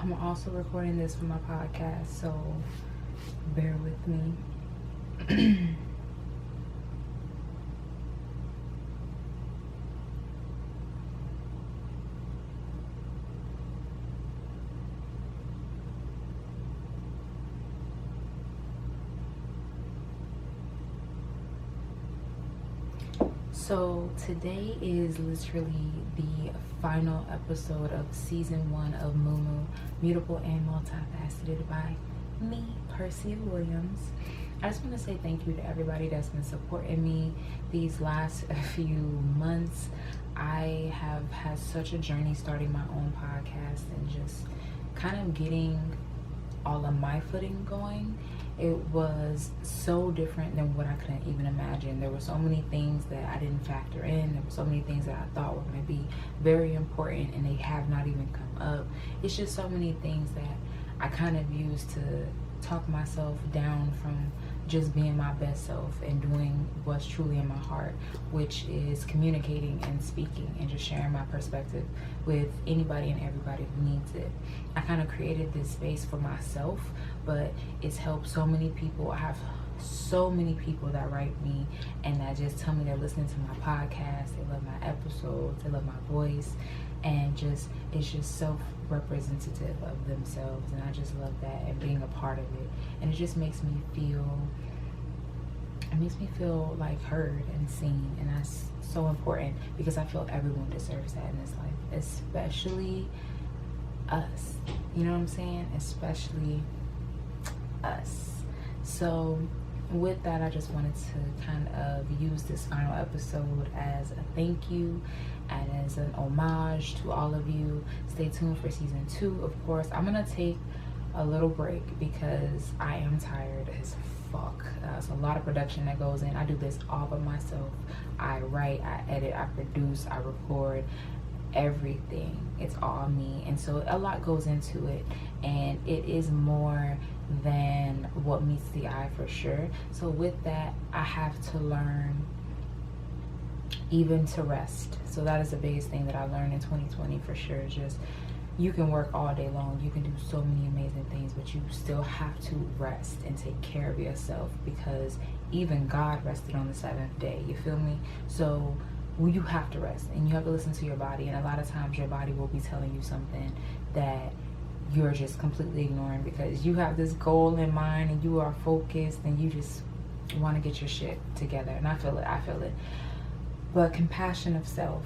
I'm also recording this for my podcast, so bear with me. So today is literally the final episode of season 1 of MUMU, Mutable and Multifaceted by me, Perc'ia Williams. I just want to say thank you to everybody that's been supporting me these last few months. I have had such a journey starting my own podcast and just kind of getting all of my footing going. It was so different than what I could even imagine. There were so many things that I didn't factor in. There were so many things that I thought were going to be very important and they have not even come up. It's just so many things that I kind of used to talk myself down from just being my best self and doing what's truly in my heart, which is communicating and speaking and just sharing my perspective with anybody and everybody who needs it. I kind of created this space for myself, but it's helped so many people. I have so many people that write me and that just tell me they're listening to my podcast, they love my episodes, they love my voice, and just it's just self-representative of themselves, and I just love that and being a part of it. And it just makes me feel like heard and seen, and that's so important because I feel everyone deserves that in this life, especially us. You know what I'm saying? Especially us. So with that, I just wanted to kind of use this final episode as a thank you and as an homage to all of you. Stay tuned for season 2. Of course, I'm gonna take a little break because I am tired as fuck. It's a lot of production that goes in. I do this all by myself. I write, I edit, I produce, I record, everything. It's all me, and so a lot goes into it, and it is more than what meets the eye for sure. So with that, I have to learn even to rest. So that is the biggest thing that I learned in 2020 for sure. Just you can work all day long, you can do so many amazing things, but you still have to rest and take care of yourself, because even God rested on the 7th day. You feel me? So you have to rest and you have to listen to your body, and a lot of times your body will be telling you something that you're just completely ignoring because you have this goal in mind and you are focused and you just want to get your shit together. And I feel it. But compassion of self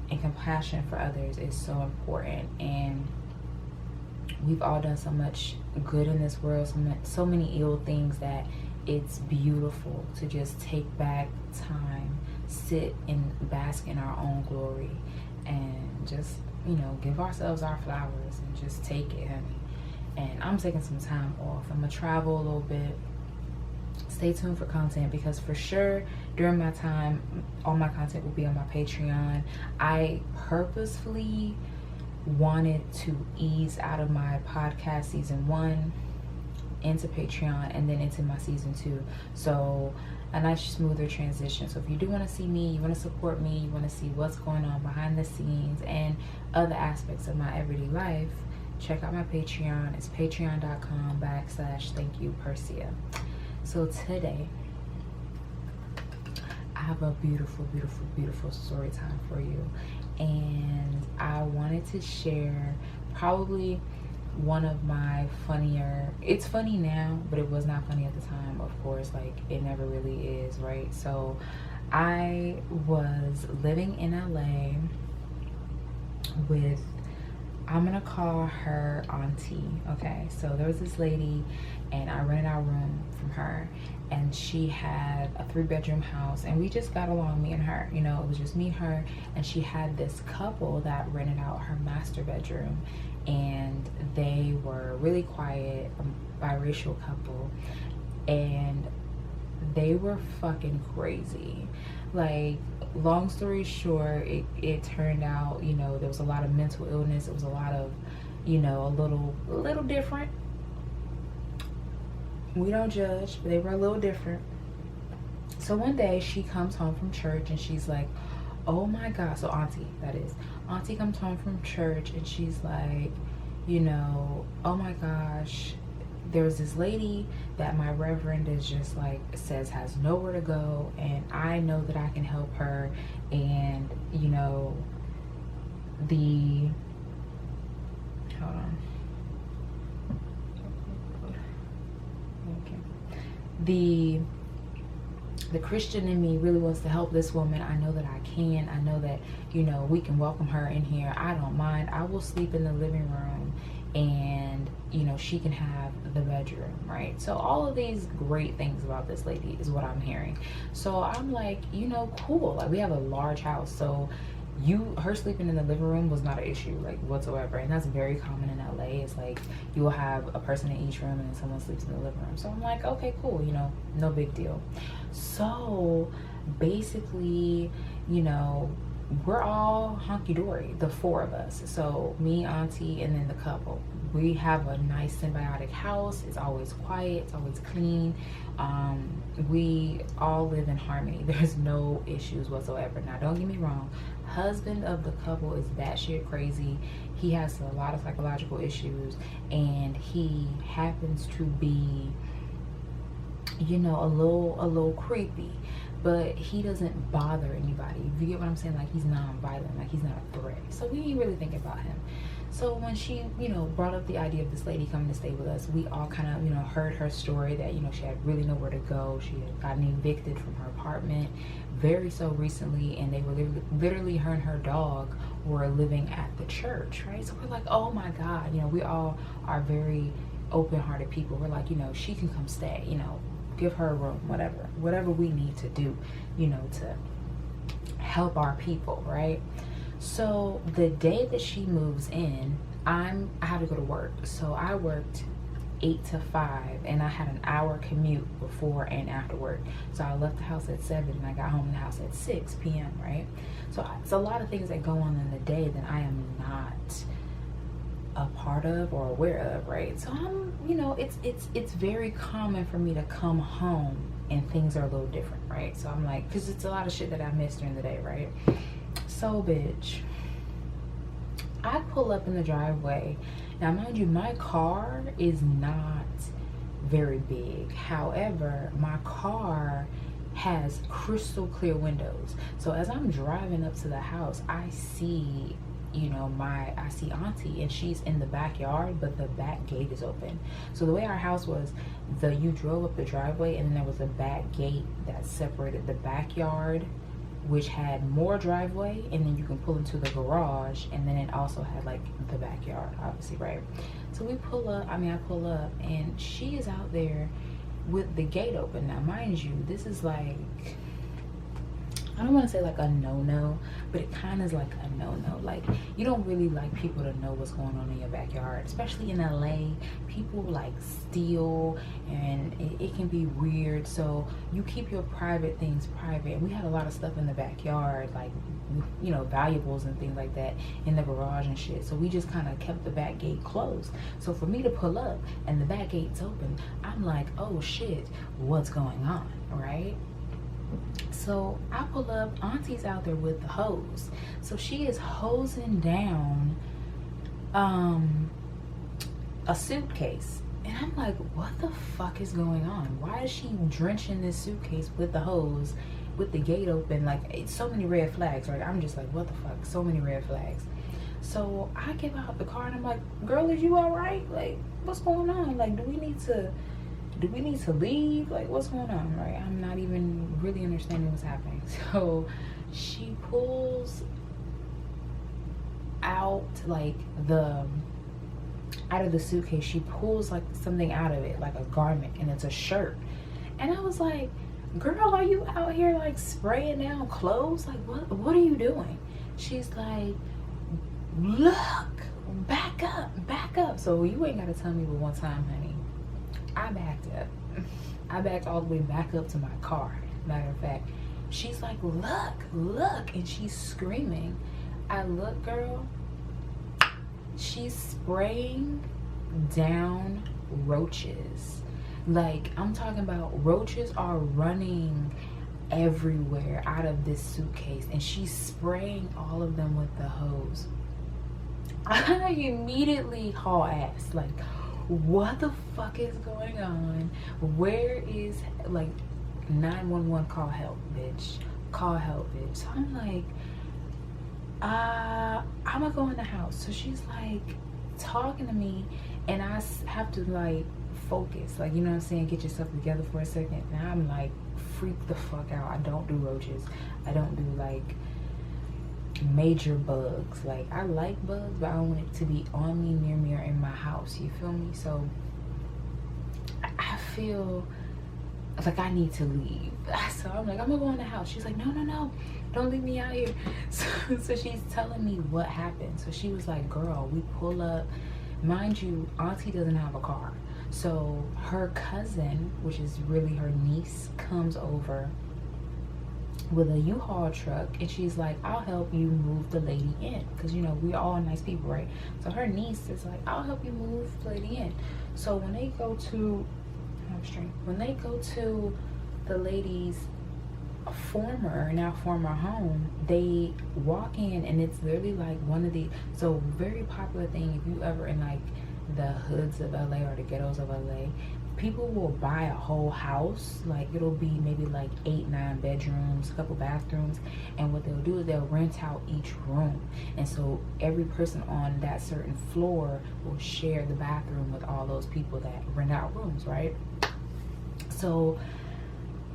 and compassion for others is so important, and we've all done so much good in this world, so many ill things, that it's beautiful to just take back time, sit and bask in our own glory, and just, you know, give ourselves our flowers and just take it, honey. And I'm taking some time off. I'm gonna travel a little bit. Stay tuned for content, because for sure during my time, all my content will be on my Patreon. I purposefully wanted to ease out of my podcast season 1 into Patreon and then into my season 2. So a nice smoother transition. So if you do want to see me, you want to support me, you want to see what's going on behind the scenes and other aspects of my everyday life, check out my Patreon. It's patreon.com/thankyouperc'ia. So today I have a beautiful, beautiful, beautiful story time for you, and I wanted to share probably one of my funnier, it's funny now, but it was not funny at the time, of course, like it never really is, right? So I was living in LA with, I'm gonna call her auntie, okay? So there was this lady and I rented our room from her, and she had a 3-bedroom house, and we just got along, me and her, you know, it was just me, her, and she had this couple that rented out her master bedroom, and they were really quiet, biracial couple, and they were fucking crazy. Like, long story short, it turned out, you know, there was a lot of mental illness. It was a lot of, you know, a little different. We don't judge, but they were a little different. So one day she comes home from church and she's like, oh my God. So auntie, that is. Auntie comes home from church and she's like, you know, oh my gosh, there's this lady that my reverend is just like says has nowhere to go, and I know that I can help her. And you know, the hold on, okay, the Christian in me really wants to help this woman. I know that I can. I know that, you know, we can welcome her in here. I don't mind. I will sleep in the living room, and you know, she can have the bedroom, right? So all of these great things about this lady is what I'm hearing. So I'm like, you know, cool. Like, we have a large house, so her sleeping in the living room was not an issue, like, whatsoever. And that's very common in LA. It's like you will have a person in each room and then someone sleeps in the living room. So I'm like, okay, cool, you know, no big deal. So basically, you know, we're all hunky-dory, the four of us. So me, auntie, and then the couple. We have a nice symbiotic house. It's always quiet, it's always clean. We all live in harmony. There's no issues whatsoever. Now, don't get me wrong, husband of the couple is batshit crazy. He has a lot of psychological issues, and he happens to be, you know, a little creepy, but he doesn't bother anybody. You get what I'm saying? Like, he's non-violent, like he's not a threat. So we ain't really thinking about him. So when she, you know, brought up the idea of this lady coming to stay with us, we all kind of, you know, heard her story that, you know, she had really nowhere to go. She had gotten evicted from her apartment very so recently, and they were literally, her and her dog were living at the church, right? So we're like, oh my God, you know, we all are very open-hearted people. We're like, you know, she can come stay, you know, give her a room, whatever we need to do, you know, to help our people, right? So the day that she moves in, I had to go to work. So I worked 8 to 5, and I had an hour commute before and after work. So I left the house at 7 and I got home in the house at 6 p.m., right? So it's a lot of things that go on in the day that I am not a part of or aware of, right? So I'm, you know, it's very common for me to come home and things are a little different, right? So I'm like, because it's a lot of shit that I missed during the day, right? So bitch, I pull up in the driveway. Now mind you, my car is not very big. However, my car has crystal clear windows. So as I'm driving up to the house, I see, you know, I see auntie, and she's in the backyard, but the back gate is open. So the way our house was, you drove up the driveway, and then there was a back gate that separated the backyard, which had more driveway, and then you can pull into the garage, and then it also had like the backyard, obviously, right? So we pull up, I pull up, and she is out there with the gate open. Now mind you, this is like, I don't want to say like a no-no, but it kind of is like a no-no. Like, you don't really like people to know what's going on in your backyard, especially in LA. People like steal, and it can be weird. So you keep your private things private. And we had a lot of stuff in the backyard, like, you know, valuables and things like that in the garage and shit. So we just kind of kept the back gate closed. So for me to pull up and the back gate's open, I'm like, oh shit, what's going on, right? So I pull up, auntie's out there with the hose. So she is hosing down a suitcase. And I'm like, what the fuck is going on? Why is she drenching this suitcase with the hose, with the gate open? Like, it's so many red flags, right? I'm just like, what the fuck? So many red flags. So I get out the car and I'm like, girl, is you all right? Like, what's going on? Like, do we need to leave? Like, what's going on, right? I'm not even really understanding what's happening. So she pulls out like out of the suitcase, she pulls like something out of it, like a garment, and it's a shirt. And I was like, girl, are you out here like spraying down clothes? Like, what are you doing? She's like, look, back up. So you ain't gotta tell me but one time, honey. I backed up. I backed all the way back up to my car. Matter of fact, she's like, look, and she's screaming. I look, girl, she's spraying down roaches. Like, I'm talking about roaches are running everywhere out of this suitcase, and she's spraying all of them with the hose. I immediately haul ass. Like, what the fuck is going on? Where is, like, 911, call help, bitch. Call help, bitch. So I'm like, I'm gonna go in the house. So she's like talking to me, and I have to like focus, like, you know what I'm saying, get yourself together for a second. And I'm like, freak the fuck out. I don't do roaches. I don't do like major bugs. Like, I like bugs, but I don't want it to be on me, near me, or in my house. You feel me? So I feel like I need to leave. So I'm like, I'm gonna go in the house. She's like, no, don't leave me out here. So she's telling me what happened. So she was like, girl, we pull up. Mind you, auntie doesn't have a car. So her cousin, which is really her niece, comes over with a U-Haul truck, and she's like, I'll help you move the lady in, because you know we all nice people, right? So her niece is like, I'll help you move the lady in. So when they go to the lady's former home, they walk in, and it's literally like one of the, so very popular thing, if you ever in like the hoods of LA or the ghettos of LA, people will buy a whole house. Like, it'll be maybe like 8-9 bedrooms, a couple bathrooms, and what they'll do is they'll rent out each room, and so every person on that certain floor will share the bathroom with all those people that rent out rooms, right? So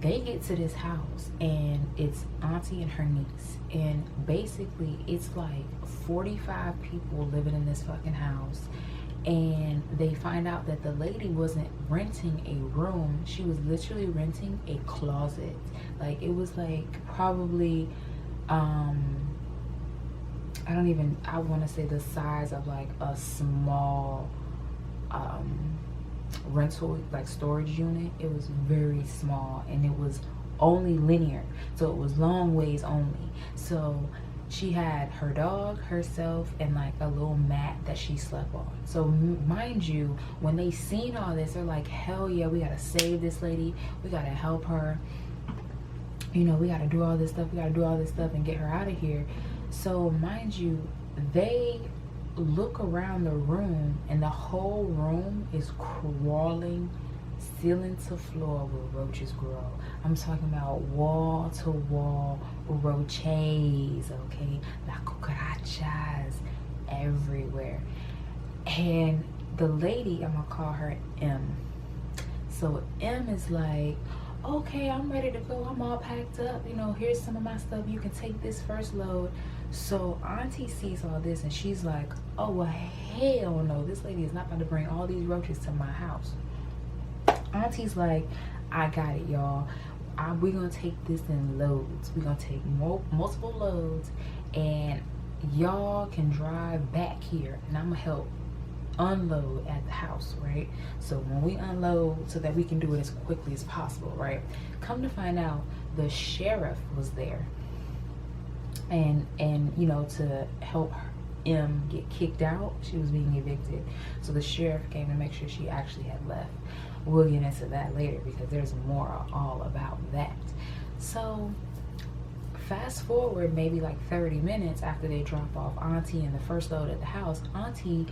they get to this house, and it's auntie and her niece, and basically it's like 45 people living in this fucking house. And they find out that the lady wasn't renting a room, she was literally renting a closet. Like, it was like probably I want to say the size of like a small rental, like storage unit. It was very small, and it was only linear, so it was long ways only. So she had her dog, herself, and like a little mat that she slept on. So mind you, when they seen all this, they're like, hell yeah, we gotta save this lady, we gotta help her, you know, we gotta do all this stuff, and get her out of here. So mind you, they look around the room, and the whole room is crawling ceiling to floor where roaches grow. I'm talking about wall to wall roaches, okay? La cucarachas everywhere. And the lady, I'm gonna call her M. So M is like, okay, I'm ready to go, I'm all packed up, you know, here's some of my stuff, you can take this first load. So auntie sees all this, and she's like, oh well, hell no, this lady is not about to bring all these roaches to my house. Auntie's like, I got it, y'all. We're gonna take this in loads. We're gonna take multiple loads, and y'all can drive back here, and I'm gonna help unload at the house, right? So when we unload, so that we can do it as quickly as possible, right? Come to find out, the sheriff was there, and you know, to help M get kicked out, she was being evicted. So the sheriff came to make sure she actually had left. We'll get into that later, because there's more all about that. So fast forward maybe like 30 minutes after they drop off auntie and the first load at the house, auntie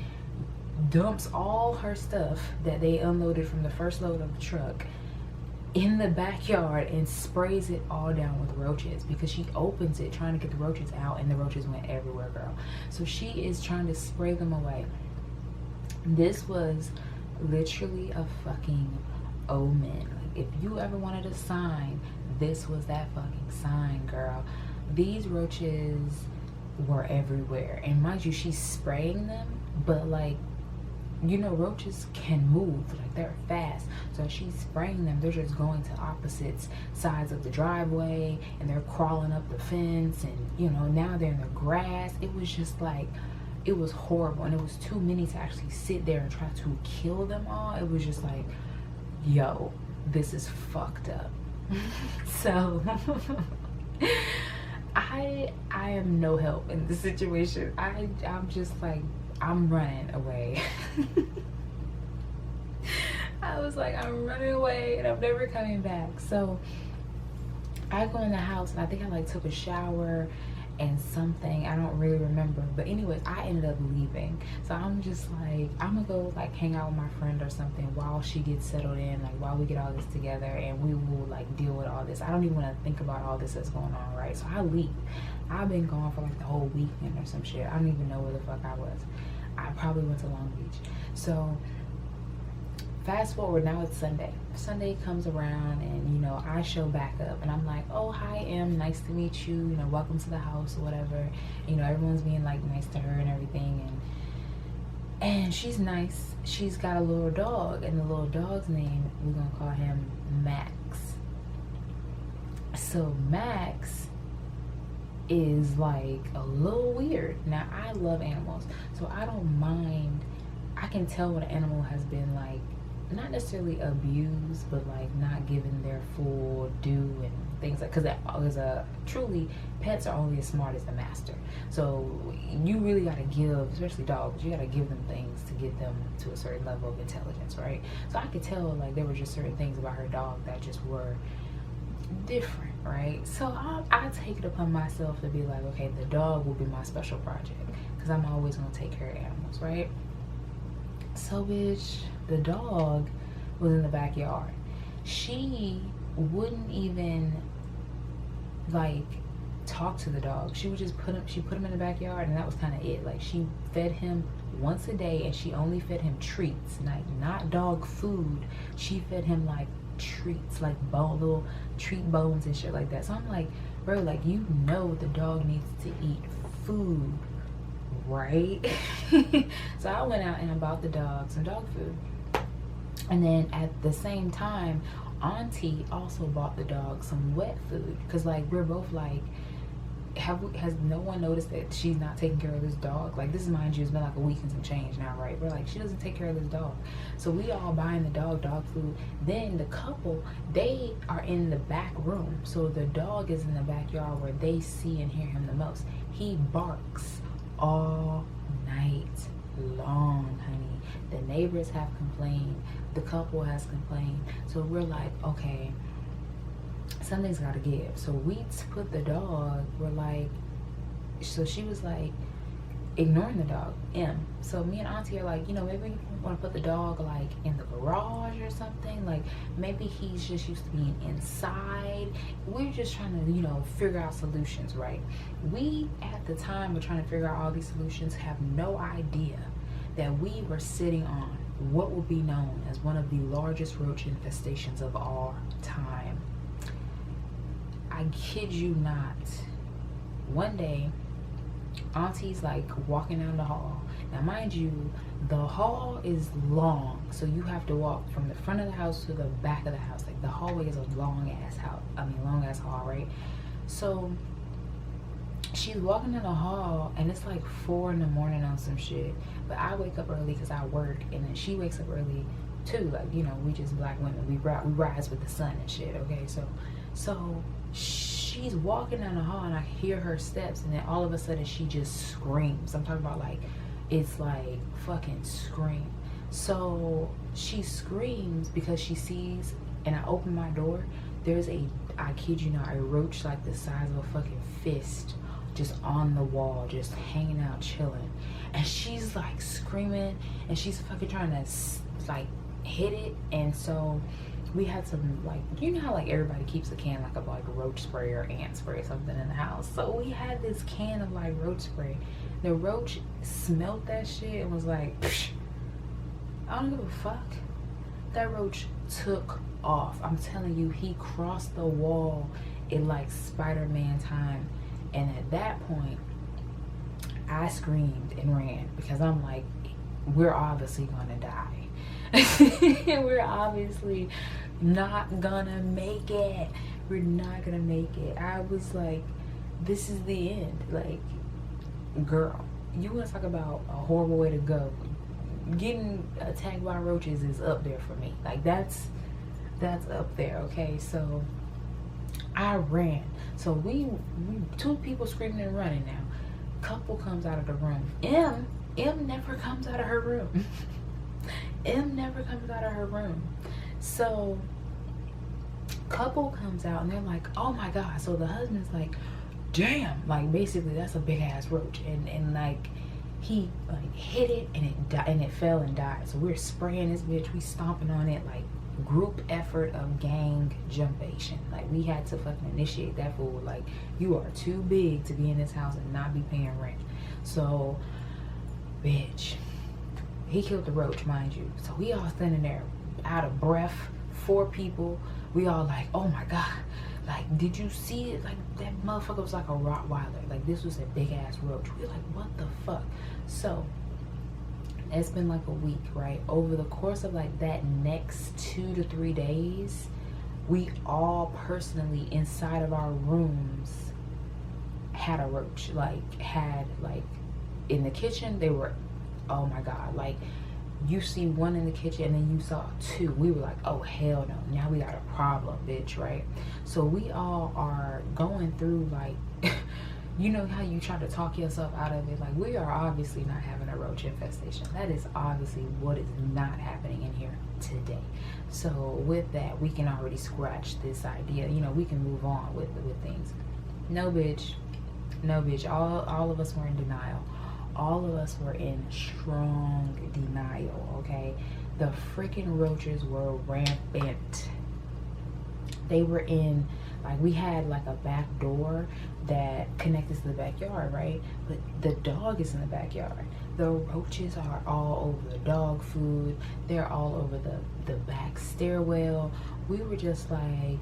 dumps all her stuff that they unloaded from the first load of the truck in the backyard and sprays it all down with roaches, because she opens it trying to get the roaches out, and the roaches went everywhere, girl. So she is trying to spray them away. This was literally a fucking omen. Like, if you ever wanted a sign, this was that fucking sign, girl. These roaches were everywhere, and mind you, she's spraying them, but like, you know, roaches can move, like they're fast. So she's spraying them, they're just going to opposite sides of the driveway, and they're crawling up the fence, and you know, now they're in the grass. It was just like, it was horrible, and it was too many to actually sit there and try to kill them all. It was just like, yo, this is fucked up. So I am no help in this situation. I'm just like, I'm running away. I was like, I'm running away, and I'm never coming back. So I go in the house, and I think I like took a shower, and something, I don't really remember, but anyways, I ended up leaving. So I'm just like, I'm gonna go like hang out with my friend or something while she gets settled in, like while we get all this together, and we will like deal with all this. I don't even want to think about all this that's going on, right? So I leave. I've been gone for like the whole weekend or some shit. I don't even know where the fuck I was. I probably went to Long Beach. So fast forward, now it's Sunday. Sunday comes around, and you know, I show back up, and I'm like, oh, hi Em, nice to meet you, you know, welcome to the house or whatever. You know, everyone's being like nice to her and everything, and she's nice. She's got a little dog, and the little dog's name, we're gonna call him Max. So Max is like a little weird. Now, I love animals, so I don't mind. I can tell when an animal has been like, not necessarily abused, but like not given their full due and things like, because truly pets are only as smart as the master. So you really got to give, especially dogs, you got to give them things to get them to a certain level of intelligence, right? So I could tell like there were just certain things about her dog that just were different, right? So I take it upon myself to be like, okay, the dog will be my special project, because I'm always going to take care of animals, right? So bitch, the dog was in the backyard. She wouldn't even like talk to the dog. She would just put him in the backyard, and that was kind of it. Like, she fed him once a day, and she only fed him treats, like not dog food. She fed him like treats, like little treat bones and shit like that. So I'm like, bro, like, you know the dog needs to eat food, right? So I went out and I bought the dog some dog food, and then at the same time, Auntie also bought the dog some wet food, because like we're both like, has no one noticed that she's not taking care of this dog? Like, this is, mind you, it's been like a week and some change now, right? We're like, she doesn't take care of this dog. So we all buying the dog food. Then the couple, they are in the back room, so the dog is in the backyard where they see and hear him the most. He barks all night long, honey. The neighbors have complained, the couple has complained. So we're like, okay, something's gotta give. So we put the dog, we're like, so she was like ignoring the dog, M. So me and Auntie are like, you know, maybe we want to put the dog like in the garage or something. Like, maybe he's just used to being inside. We're just trying to, you know, figure out solutions, right? We, at the time of trying to figure out all these solutions, have no idea that we were sitting on what will be known as one of the largest roach infestations of our time. I kid you not. One day, Auntie's like walking down the hall. Now, mind you, the hall is long, so you have to walk from the front of the house to the back of the house. Like, the hallway is a long ass hall, right? So she's walking in the hall, and it's like 4 in the morning on some shit. But I wake up early because I work, and then she wakes up early too. Like, you know, we just black women, we rise with the sun and shit. Okay, so she's walking down the hall, and I hear her steps, and then all of a sudden she just screams. I'm talking about like, it's like fucking scream. So she screams because she sees, and I open my door, there's I kid you not, a roach like the size of a fucking fist just on the wall, just hanging out, chilling. And she's like screaming, and she's fucking trying to like hit it. And so we had some, like, you know how like everybody keeps a can like of like roach spray or ant spray or something in the house. So we had this can of like roach spray. The roach smelled that shit and was like, psh, I don't give a fuck. That roach took off. I'm telling you, he crossed the wall in like Spider-Man time. And at that point, I screamed and ran, because I'm like, we're obviously gonna die. We're obviously not gonna make it. We're not gonna make it. I was like, this is the end. Like, girl, you want to talk about a horrible way to go? Getting attacked by roaches is up there for me. Like, that's up there. Okay, so I ran. So we two people screaming and running now. Couple comes out of the room. M never comes out of her room. M never comes out of her room. So couple comes out, and they're like, oh my god. So the husband's like, damn, like basically that's a big ass roach. And like he like hit it and it died, and it fell and died. So we're spraying this bitch, we stomping on it, like group effort of gang jumpation. Like we had to fucking initiate that fool. Like, you are too big to be in this house and not be paying rent. So bitch, he killed the roach, mind you. So we all standing there out of breath, 4 people. We all like, oh my god, like, did you see it? Like, that motherfucker was like a Rottweiler. Like, this was a big ass roach. We're like, what the fuck? So it's been like a week, right? Over the course of like that next 2 to 3 days, we all personally inside of our rooms had a roach. Like, had like in the kitchen, they were, oh my god, like you see one in the kitchen and then you saw 2. We were like, oh hell no, now we got a problem, bitch, right? So we all are going through like you know how you try to talk yourself out of it? Like, we are obviously not having a roach infestation. That is obviously what is not happening in here today. So with that, we can already scratch this idea. You know, we can move on with things. No, bitch. No, bitch. All of us were in denial. All of us were in strong denial, okay? The freaking roaches were rampant. They were in, like, we had like a back door that connected to the backyard, right? But the dog is in the backyard. The roaches are all over the dog food. They're all over the back stairwell. We were just like,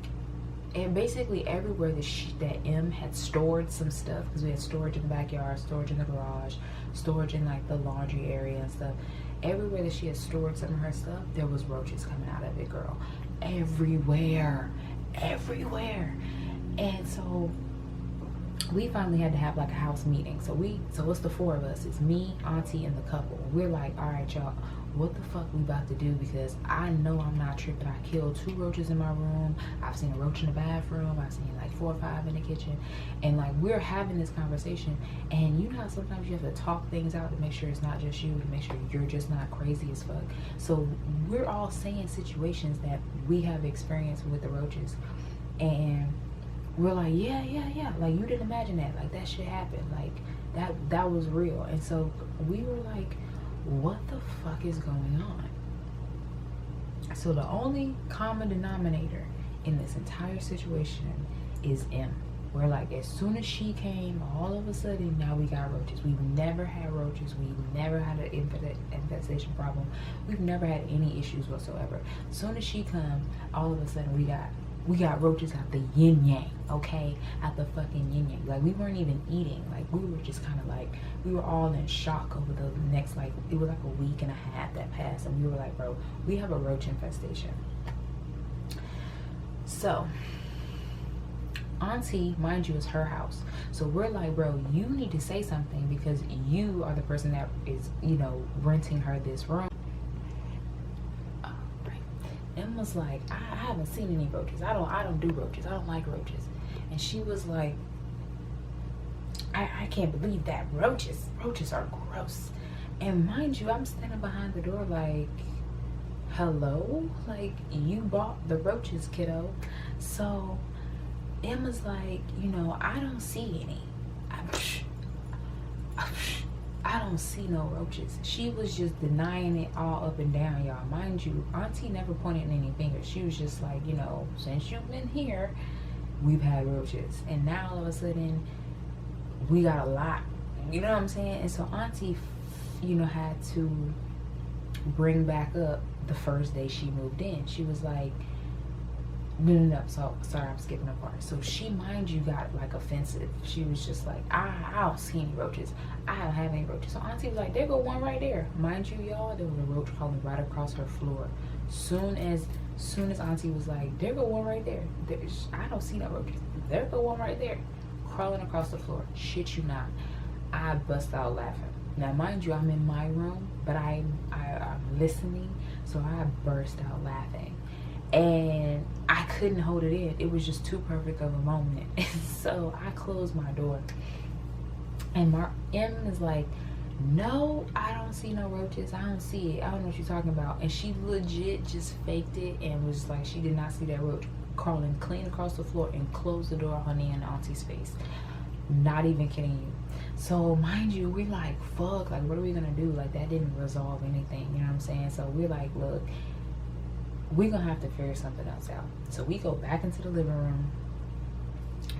and basically everywhere that M had stored some stuff, because we had storage in the backyard, storage in the garage, storage in like the laundry area and stuff. Everywhere that she had stored some of her stuff, there was roaches coming out of it, girl. Everywhere. And so we finally had to have like a house meeting. So it's the 4 of us. It's me, auntie, and the couple. We're like, all right, y'all, what the fuck we about to do? Because I know I'm not tripping. I killed 2 roaches in my room. I've seen a roach in the bathroom. I've seen like 4 or 5 in the kitchen. And like, we're having this conversation, and you know how sometimes you have to talk things out to make sure it's not just you, to make sure you're just not crazy as fuck. So we're all saying situations that we have experienced with the roaches, and we're like, yeah, like, you didn't imagine that, like, that shit happened, like, that was real. And so we were like, what the fuck is going on? So the only common denominator in this entire situation is M. We're like, as soon as she came, all of a sudden now we got roaches. We've never had roaches. We've never had an infestation problem. We've never had any issues whatsoever. As soon as she come, all of a sudden we got roaches out the yin yang, okay? Out the fucking yin yang. Like, we weren't even eating. Like, we were just kind of like, we were all in shock over the next, like, it was like a week and a half that passed, and we were like, bro, we have a roach infestation. So auntie, mind you, is her house. So we're like, bro, you need to say something, because you are the person that is, you know, renting her this room. Em was like, I haven't seen any roaches. I don't do roaches. I don't like roaches. And she was like, I can't believe that. Roaches are gross. And mind you, I'm standing behind the door like, hello? Like, you bought the roaches, kiddo. So Emma's like, you know, I don't see any. I don't see no roaches. She was just denying it all up and down, y'all. Mind you, auntie never pointed any fingers. She was just like, you know, since you've been here, we've had roaches. And now all of a sudden, we got a lot. You know what I'm saying? And so auntie, you know, had to bring back up the first day she moved in. She was like, no. So, sorry, I'm skipping a part. So she, mind you, got like offensive. She was just like, I don't see any roaches. I don't have any roaches. So auntie was like, there go one right there. Mind you, y'all, there was a roach crawling right across her floor. Soon as auntie was like, there go one right there. I don't see no roaches. There go one right there, crawling across the floor. Shit you not. I bust out laughing. Now, mind you, I'm in my room, but I'm listening, so I burst out laughing. And I couldn't hold it in. It was just too perfect of a moment. And so I closed my door. And M is like, no, I don't see no roaches. I don't see it. I don't know what you're talking about. And she legit just faked it and was like, she did not see that roach crawling clean across the floor, and closed the door on the auntie's face. Not even kidding you. So mind you, we like, fuck, like what are we gonna do? Like that didn't resolve anything, you know what I'm saying? So we're like, look, we're gonna have to figure something else out. So we go back into the living room,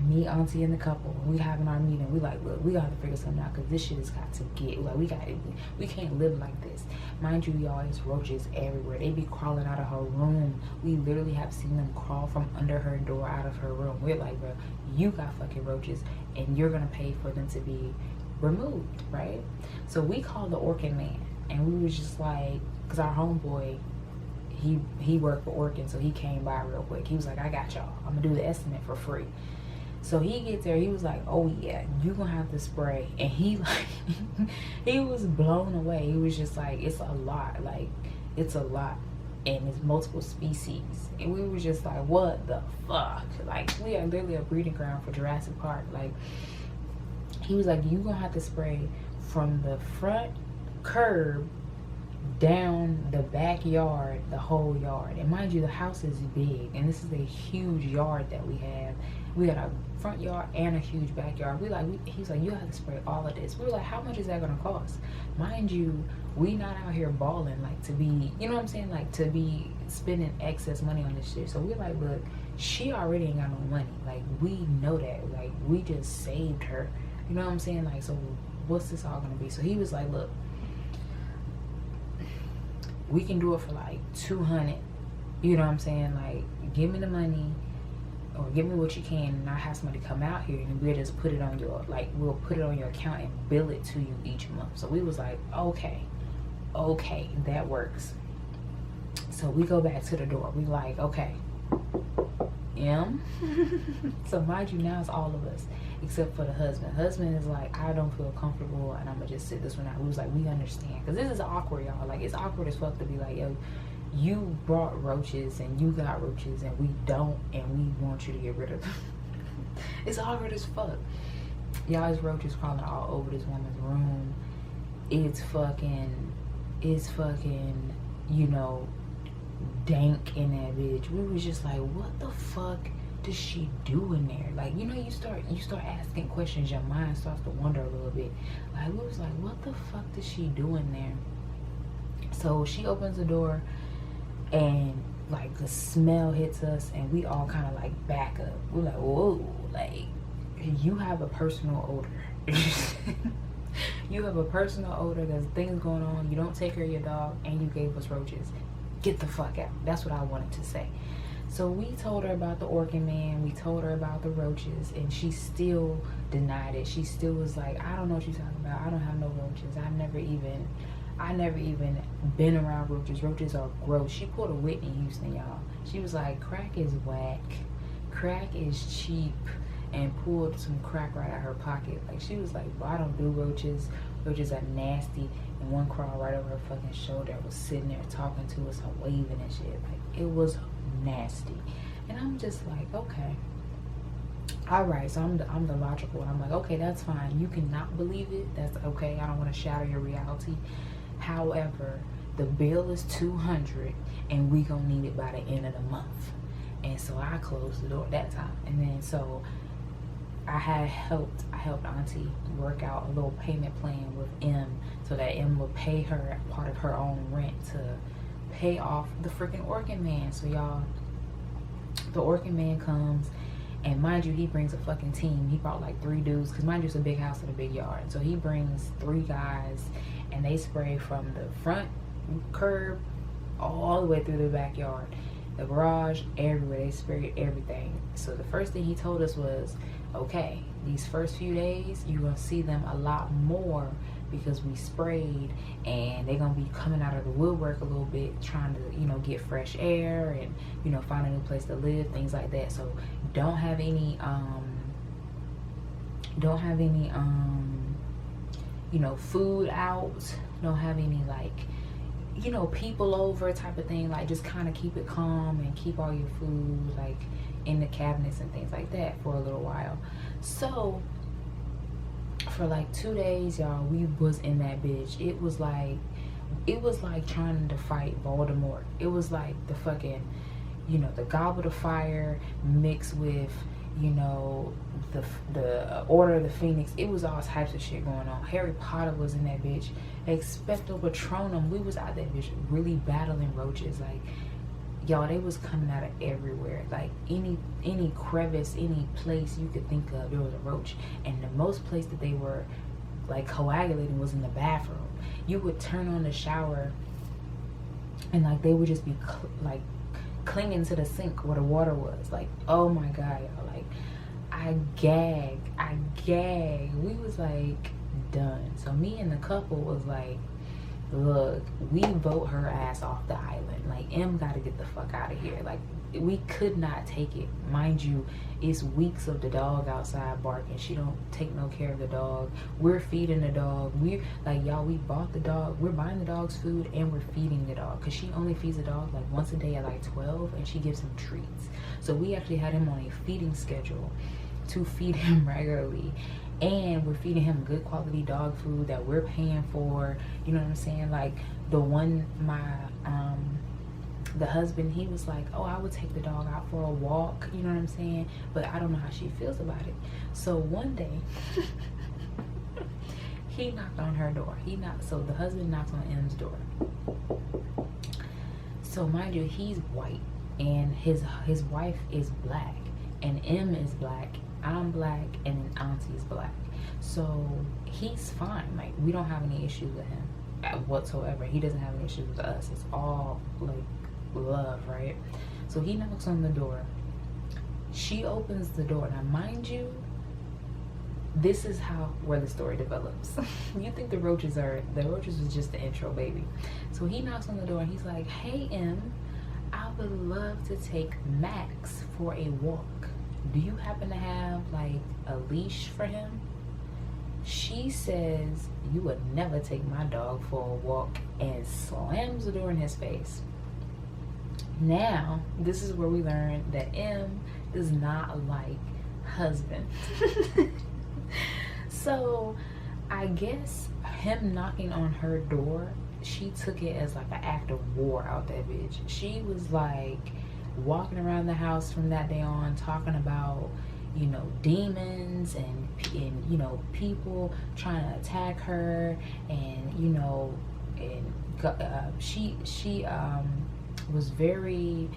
me, auntie, and the couple. We having our meeting. We like, look, we gotta figure something out because this shit has got to get, like, we can't live like this. Mind you, y'all, it's roaches everywhere. They be crawling out of her room. We literally have seen them crawl from under her door out of her room. We're like, bro, you got fucking roaches and you're gonna pay for them to be removed, right? So we called the Orkin man, and we was just like, because our homeboy, he worked for Orkin, so he came by real quick. He was like, I got y'all, I'm gonna do the estimate for free. So he gets there, he was like, oh yeah, you gonna have to spray. And he like he was blown away. He was just like, it's a lot, like it's a lot, and it's multiple species. And we were just like, what the fuck? Like, we are literally a breeding ground for Jurassic Park. Like, he was like, you gonna have to spray from the front curb down the backyard, the whole yard. And mind you, the house is big, and this is a huge yard that we have. We got a front yard and a huge backyard. He's like, you have to spray all of this. We were like, how much is that gonna cost? Mind you, we not out here balling like to be, you know what I'm saying, like to be spending excess money on this shit. So we're like, look, she already ain't got no money. Like, we know that. Like, we just saved her. You know what I'm saying? Like, so what's this all gonna be? So he was like, look, we can do it for like 200. You know what I'm saying? Like, give me the money, or give me what you can, and I have somebody come out here and we'll just put it on your, like, we'll put it on your account and bill it to you each month. So we was like, okay, that works. So we go back to the door. We like, okay, so mind you, now it's all of us except for the husband. Husband is like, I don't feel comfortable and I'm gonna just sit this one out. We was like, we understand, because this is awkward, y'all. Like, it's awkward as fuck to be like, yo, you brought roaches and you got roaches and we don't, and we want you to get rid of them. It's awkward as fuck, y'all. It's roaches crawling all over this woman's room. It's fucking, you know, dank in that bitch. We was just like, what the fuck does she do in there? Like, you know, you start asking questions. Your mind starts to wonder a little bit. Like, we was like, what the fuck does she do in there? So she opens the door, and like the smell hits us, and we all kind of like back up. We're like, whoa, like, you have a personal odor. You have a personal odor. There's things going on. You don't take care of your dog, and you gave us roaches. Get the fuck out. That's what I wanted to say. So we told her about the Orkin man. We told her about the roaches, and she still denied it. She still was like, I don't know what you're talking about. I don't have no roaches. I never even been around roaches. Roaches are gross. She pulled a Whitney Houston, y'all. She was like, crack is whack. Crack is cheap. And pulled some crack right out of her pocket. Like, she was like, well, I don't do roaches. Roaches are nasty. And one crawled right over her fucking shoulder. Was sitting there talking to us and waving and shit. Like, it was nasty. And I'm just like, okay, all right. So I'm the logical one. I'm like, okay, that's fine. You cannot believe it. That's okay. I don't want to shatter your reality. However, the bill is $200, and we gonna need it by the end of the month. And so I closed the door at that time. And then so I helped Auntie work out a little payment plan with M, so that M would pay her part of her own rent to pay off the freaking Orkin man. So y'all, the Orkin man comes, and mind you, he brings a fucking team. He brought like 3 dudes, because mind you, it's a big house and a big yard. So he brings 3 guys, and they spray from the front curb all the way through the backyard, the garage, everywhere. They sprayed everything. So the first thing he told us was, okay, these first few days you're gonna see them a lot more, because we sprayed, and they're gonna be coming out of the woodwork a little bit, trying to, you know, get fresh air and, you know, find a new place to live, things like that. So don't have any you know, food out, don't have any, like, you know, people over type of thing. Like, just kind of keep it calm and keep all your food like in the cabinets and things like that for a little while. So for like 2 days, y'all, we was in that bitch. It was like trying to fight Voldemort. It was like the fucking, you know, the goblet of fire mixed with, you know, the Order of the Phoenix. It was all types of shit going on. Harry Potter was in that bitch. Expecto Patronum. We was out that bitch really battling roaches. Like, y'all, they was coming out of everywhere. Like, any crevice, any place you could think of, there was a roach. And the most place that they were like coagulating was in the bathroom. You would turn on the shower and like they would just be like clinging to the sink where the water was. Like, oh my god, y'all. Like, I gag. We was like done. So me and the couple was like, look, we vote her ass off the island. Like, M gotta get the fuck out of here. Like, we could not take it. Mind you, it's weeks of the dog outside barking. She don't take no care of the dog. We're feeding the dog. We like, y'all, we bought the dog. We're buying the dog's food and we're feeding the dog, because she only feeds the dog like once a day at like 12, and she gives him treats. So we actually had him on a feeding schedule to feed him regularly, and we're feeding him good quality dog food that we're paying for. You know what I'm saying? Like, the one, the husband, he was like, oh, I would take the dog out for a walk, you know what I'm saying? But I don't know how she feels about it. So one day he knocked on her door. So the husband knocks on M's door. So mind you, he's white and his wife is black, and M is black, I'm black, and then Auntie's black. So he's fine. Like, we don't have any issues with him whatsoever. He doesn't have any issues with us. It's all like love, right? So he knocks on the door. She opens the door. Now mind you, this is where the story develops. You think the roaches was just the intro, baby. So he knocks on the door and he's like, hey M, I would love to take Max for a walk. Do you happen to have like a leash for him? She says, you would never take my dog for a walk, and slams the door in his face. Now, this is where we learn that M does not like husband. So, I guess him knocking on her door, she took it as like an act of war out that bitch. She was like walking around the house from that day on talking about, you know, demons and you know, people trying to attack her, and you know, and she was very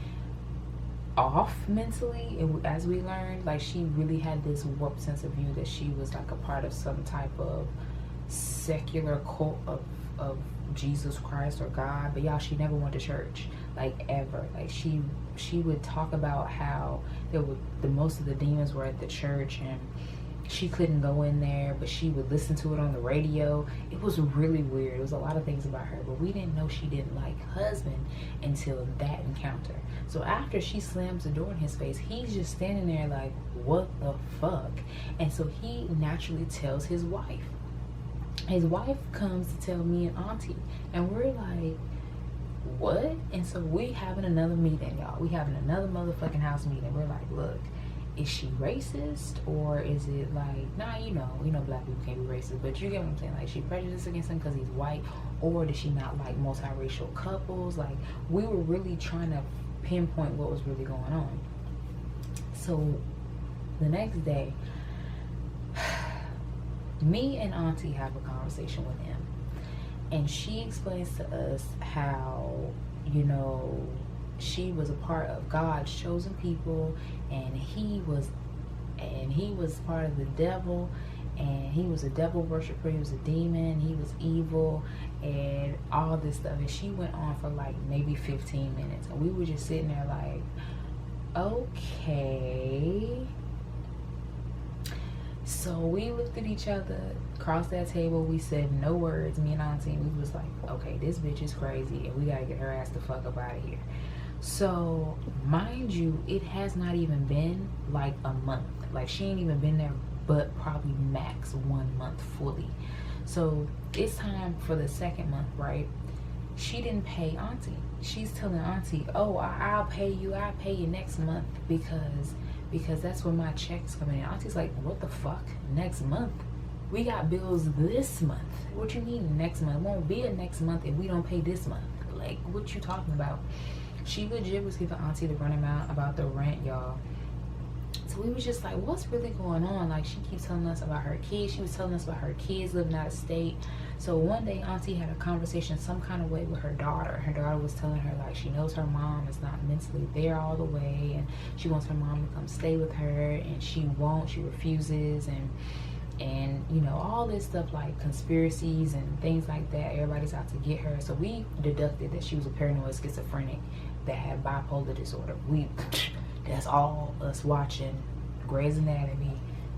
off mentally, as we learned. Like, she really had this warped sense of view that she was like a part of some type of secular cult of Jesus Christ or God. But y'all, she never went to church, like, ever. Like, she would talk about how most of the demons were at the church, and she couldn't go in there, but she would listen to it on the radio. It was really weird. It was a lot of things about her, but we didn't know she didn't like husband until that encounter. So after she slams the door in his face, he's just standing there like, what the fuck? And so he naturally tells his wife. His wife comes to tell me and Auntie, and we're like, what? And so we having another meeting, y'all. We having another motherfucking house meeting. We're like, look, is she racist, or is it like, nah, you know black people can't be racist, but you get what I'm saying? Like, she prejudiced against him because he's white, or does she not like multiracial couples? Like, we were really trying to pinpoint what was really going on. So the next day, me and Auntie have a conversation with him, and she explains to us how, you know, she was a part of God's chosen people, and he was part of the devil, and he was a devil worshiper, he was a demon, he was evil, and all this stuff. And she went on for like maybe 15 minutes, and we were just sitting there like, okay. So we looked at each other, across that table, we said no words, me and Auntie, and we was like, okay, this bitch is crazy, and we gotta get her ass the fuck up out of here. So mind you, it has not even been like a month. Like, she ain't even been there but probably max 1 month fully. So it's time for the second month, right? She didn't pay Auntie. She's telling Auntie, oh, I'll pay you next month, because that's when my check's coming in. Auntie's like, what the fuck? Next month? We got bills this month. What you mean next month? It won't be a next month if we don't pay this month. Like, what you talking about? She legit was giving Auntie the runaround about the rent, y'all. So we was just like, what's really going on? Like, she keeps telling us about her kids. She was telling us about her kids living out of state. So one day auntie had a conversation some kind of way with her daughter. Her daughter was telling her, like, she knows her mom is not mentally there all the way, and she wants her mom to come stay with her, and she won't, she refuses, and you know, all this stuff, like conspiracies and things like that. Everybody's out to get her. So we deducted that she was a paranoid schizophrenic that had bipolar disorder. That's all us watching Grey's Anatomy,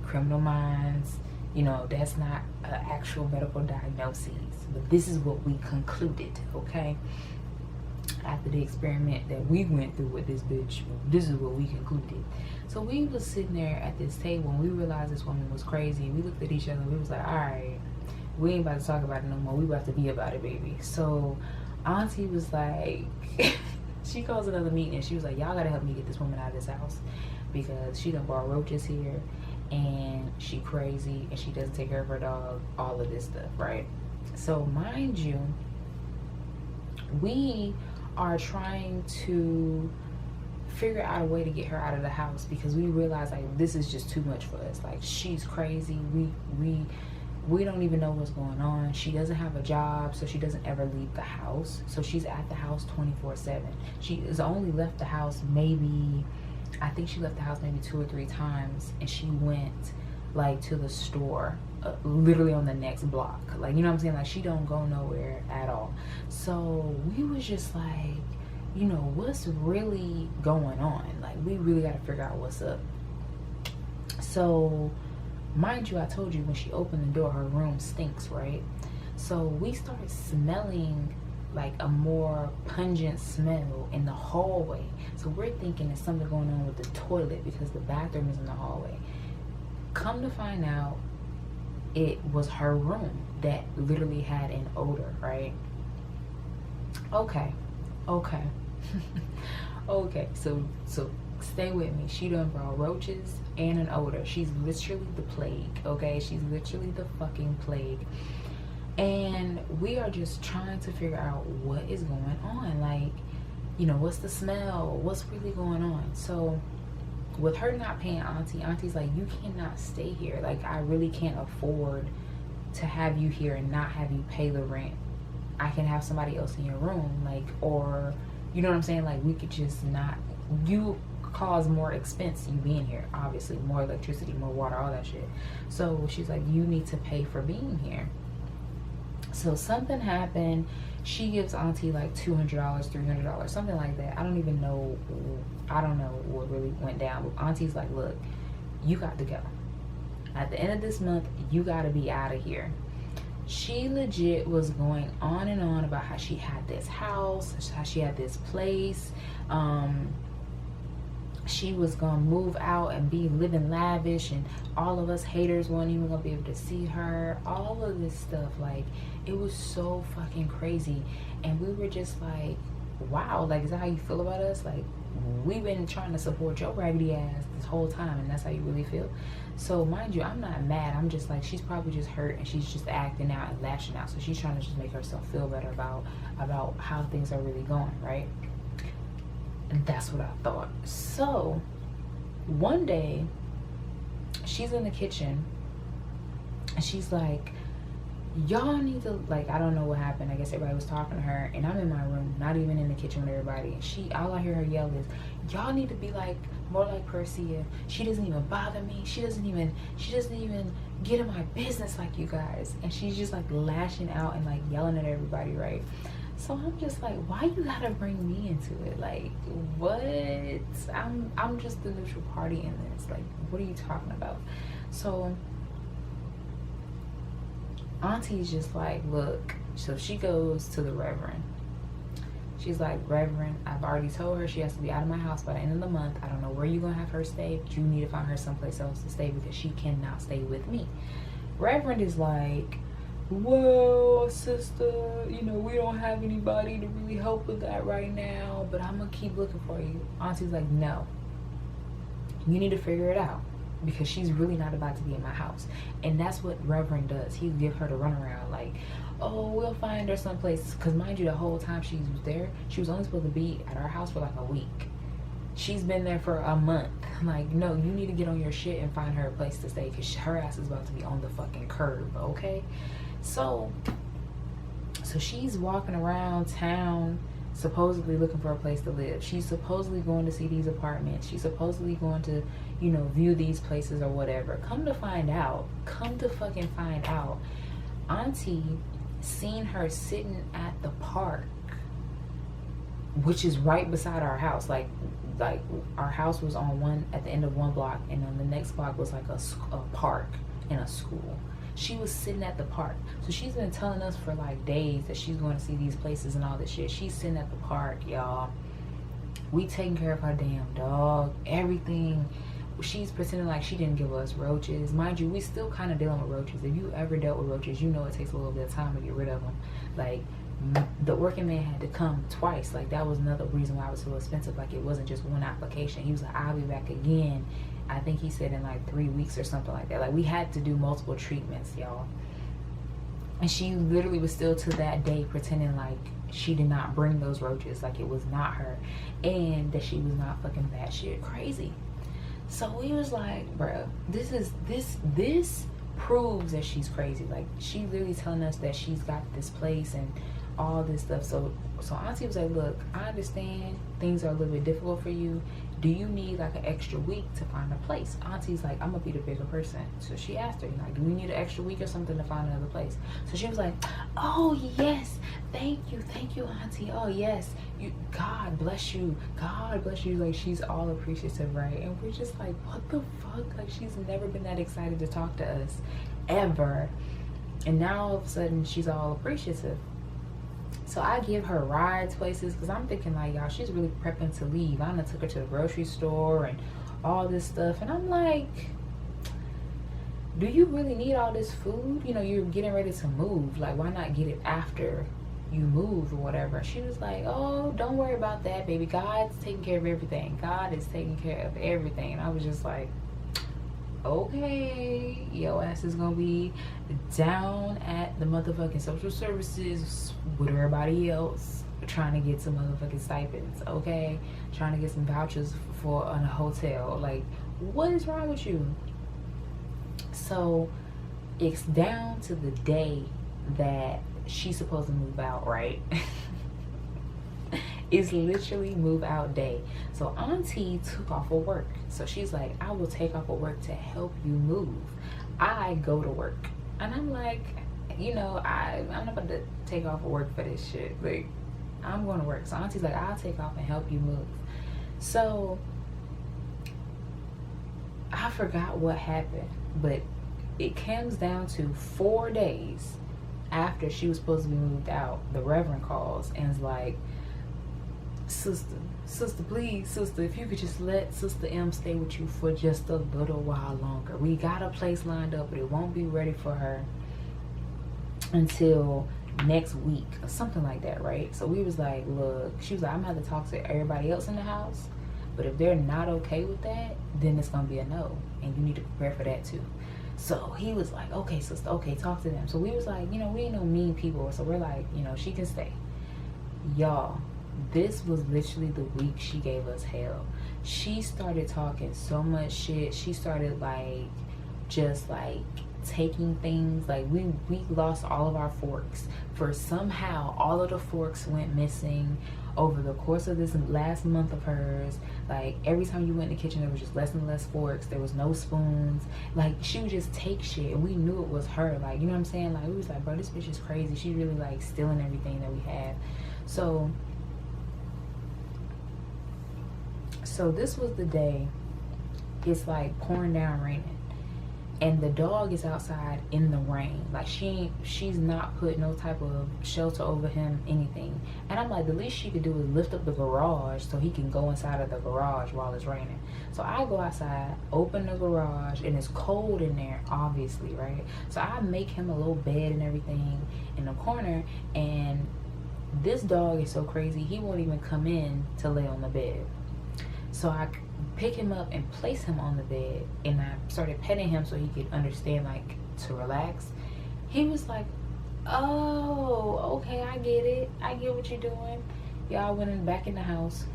Criminal Minds. You know, that's not an actual medical diagnosis, but this is what we concluded, okay? After the experiment that we went through with this bitch, this is what we concluded. So we was sitting there at this table and we realized this woman was crazy. We looked at each other and we was like, all right, we ain't about to talk about it no more. We about to be about it, baby. So auntie was like, she calls another meeting and she was like, y'all gotta help me get this woman out of this house because she done brought roaches here and she crazy and she doesn't take care of her dog, all of this stuff, right? So mind you, we are trying to figure out a way to get her out of the house because we realize, like, this is just too much for us. Like, she's crazy. We don't even know what's going on. She doesn't have a job, so she doesn't ever leave the house. So she's at the house 24/7. She has only left the house maybe, I think she left the house maybe 2 or 3 times, and she went like to the store literally on the next block. Like, you know what I'm saying? Like, she don't go nowhere at all. So we was just like, you know, what's really going on? Like, we really got to figure out what's up. So mind you, I told you when she opened the door, her room stinks, right? So we started smelling like a more pungent smell in the hallway. So we're thinking there's something going on with the toilet because the bathroom is in the hallway. Come to find out, it was her room that literally had an odor, right? Okay. Okay, so stay with me. She done brought roaches and an odor. She's literally the plague, okay? She's literally the fucking plague. And we are just trying to figure out what is going on. Like, you know, what's the smell? What's really going on? So with her not paying auntie's like, you cannot stay here. Like, I really can't afford to have you here and not have you pay the rent. I can have somebody else in your room, like, or, you know what I'm saying? Like, we could just not, you cause more expense you being here, obviously, more electricity, more water, all that shit. So she's like, you need to pay for being here. So something happened. She gives auntie like $200, $300, something like that. I don't even know. I don't know what really went down. But auntie's like, look, you got to go. At the end of this month, you got to be out of here. She legit was going on and on about how she had this house, how she had this place. She was gonna move out and be living lavish, and all of us haters weren't even gonna be able to see her. All of this stuff, like, it was so fucking crazy. And we were just like, wow, like, is that how you feel about us? Like, we've been trying to support your raggedy ass this whole time, and that's how you really feel? So mind you, I'm not mad. I'm just like, she's probably just hurt and she's just acting out and lashing out. So she's trying to just make herself feel better about how things are really going, right? And that's what I thought. So one day she's in the kitchen and she's like, y'all need to, like, I don't know what happened. I guess everybody was talking to her, and I'm in my room, not even in the kitchen with everybody. And all I hear her yell is, y'all need to be like, more like Perc'ia. She doesn't even bother me. She doesn't even get in my business like you guys. And she's just like lashing out and like yelling at everybody, right? So I'm just like, why you gotta bring me into it? Like, what? I'm just the neutral party in this. Like, what are you talking about? So auntie's just like, look. So she goes to the Reverend. She's like, Reverend, I've already told her she has to be out of my house by the end of the month. I don't know where you're gonna have her stay, but you need to find her someplace else to stay because she cannot stay with me. Reverend is like, well, sister, you know, we don't have anybody to really help with that right now, but I'm gonna keep looking for you. Auntie's like, no, you need to figure it out because she's really not about to be in my house. And that's what Reverend does. He'll give her the runaround, like, oh, we'll find her someplace. Because mind you, the whole time she was there, she was only supposed to be at our house for like a week. She's been there for a month. Like, no, you need to get on your shit and find her a place to stay, because her ass is about to be on the fucking curb, okay? So she's walking around town supposedly looking for a place to live. She's supposedly going to see these apartments. She's supposedly going to, you know, view these places or whatever. Come to fucking find out, Auntie seen her sitting at the park, which is right beside our house. Like our house was on at the end of one block, and on the next block was like a park and a school. She was sitting at the park. So she's been telling us for like days that she's going to see these places and all this shit. She's sitting at the park, y'all. We taking care of her damn dog, everything. She's pretending like she didn't give us roaches. Mind you, we still kind of dealing with roaches. If you ever dealt with roaches, you know it takes a little bit of time to get rid of them. Like, the working man had to come twice. Like, that was another reason why it was so expensive. Like, it wasn't just one application. He was like, I'll be back again. I think he said in like 3 weeks or something like that. Like, we had to do multiple treatments, y'all. And she literally was still to that day pretending like she did not bring those roaches, like it was not her, and that she was not fucking batshit crazy. So we was like, bruh, this proves that she's crazy. Like, she literally telling us that she's got this place and all this stuff. So Auntie was like, look, I understand things are a little bit difficult for you. Do you need like an extra week to find a place? Auntie's like, I'm gonna be the bigger person. So she asked her, like, do we need an extra week or something to find another place? So she was like, oh yes, thank you, Auntie. Oh yes, God bless you, like, she's all appreciative, right? And we're just like, what the fuck? Like, she's never been that excited to talk to us ever, and now all of a sudden she's all appreciative. So I give her rides places, because I'm thinking like, y'all, she's really prepping to leave. I done took her to the grocery store and all this stuff, and I'm like, do you really need all this food? You know, you're getting ready to move. Like, why not get it after you move or whatever? She was like, oh, don't worry about that, baby. God's taking care of everything. God is taking care of everything. And I was just like, okay, your ass is gonna be down at the motherfucking social services with everybody else trying to get some motherfucking stipends, okay? Trying to get some vouchers for a hotel. Like, what is wrong with you? So it's down to the day that she's supposed to move out, right? It's literally move out day. So Auntie took off of work. So she's like, I will take off of work to help you move. I go to work. And I'm like, you know, I'm not about to take off of work for this shit. Like, I'm going to work. So Auntie's like, I'll take off and help you move. So I forgot what happened, but it comes down to 4 days after she was supposed to be moved out. The Reverend calls and is like, sister, please, sister, if you could just let Sister M stay with you for just a little while longer. We got a place lined up, but it won't be ready for her until next week or something like that, right? So we was like, look, she was like, I'm gonna have to talk to everybody else in the house, but if they're not okay with that, then it's gonna be a no, and you need to prepare for that too. So he was like, okay, sister, okay, talk to them. So we was like, you know, we ain't no mean people, so we're like, you know, she can stay. Y'all, this was literally the week she gave us hell. She started talking so much shit. She started like, just like taking things. Like, we lost all of our forks. For somehow all of the forks went missing over the course of this last month of hers. Like, every time you went in the kitchen, there was just less and less forks. There was no spoons. Like, she would just take shit, and we knew it was her. Like, you know what I'm saying? Like, we was like, bro, this bitch is crazy. She's really like stealing everything that we have. So this was the day. It's like pouring down raining, and the dog is outside in the rain. Like, she's not put no type of shelter over him, anything. And I'm like, the least she could do is lift up the garage so he can go inside of the garage while it's raining. So I go outside, open the garage, and it's cold in there, obviously, right? So I make him a little bed and everything in the corner, and this dog is so crazy, he won't even come in to lay on the bed. So I pick him up and place him on the bed, and I started petting him so he could understand, like, to relax. He was like, oh, okay, I get it. I get what you're doing. Y'all went back in the house.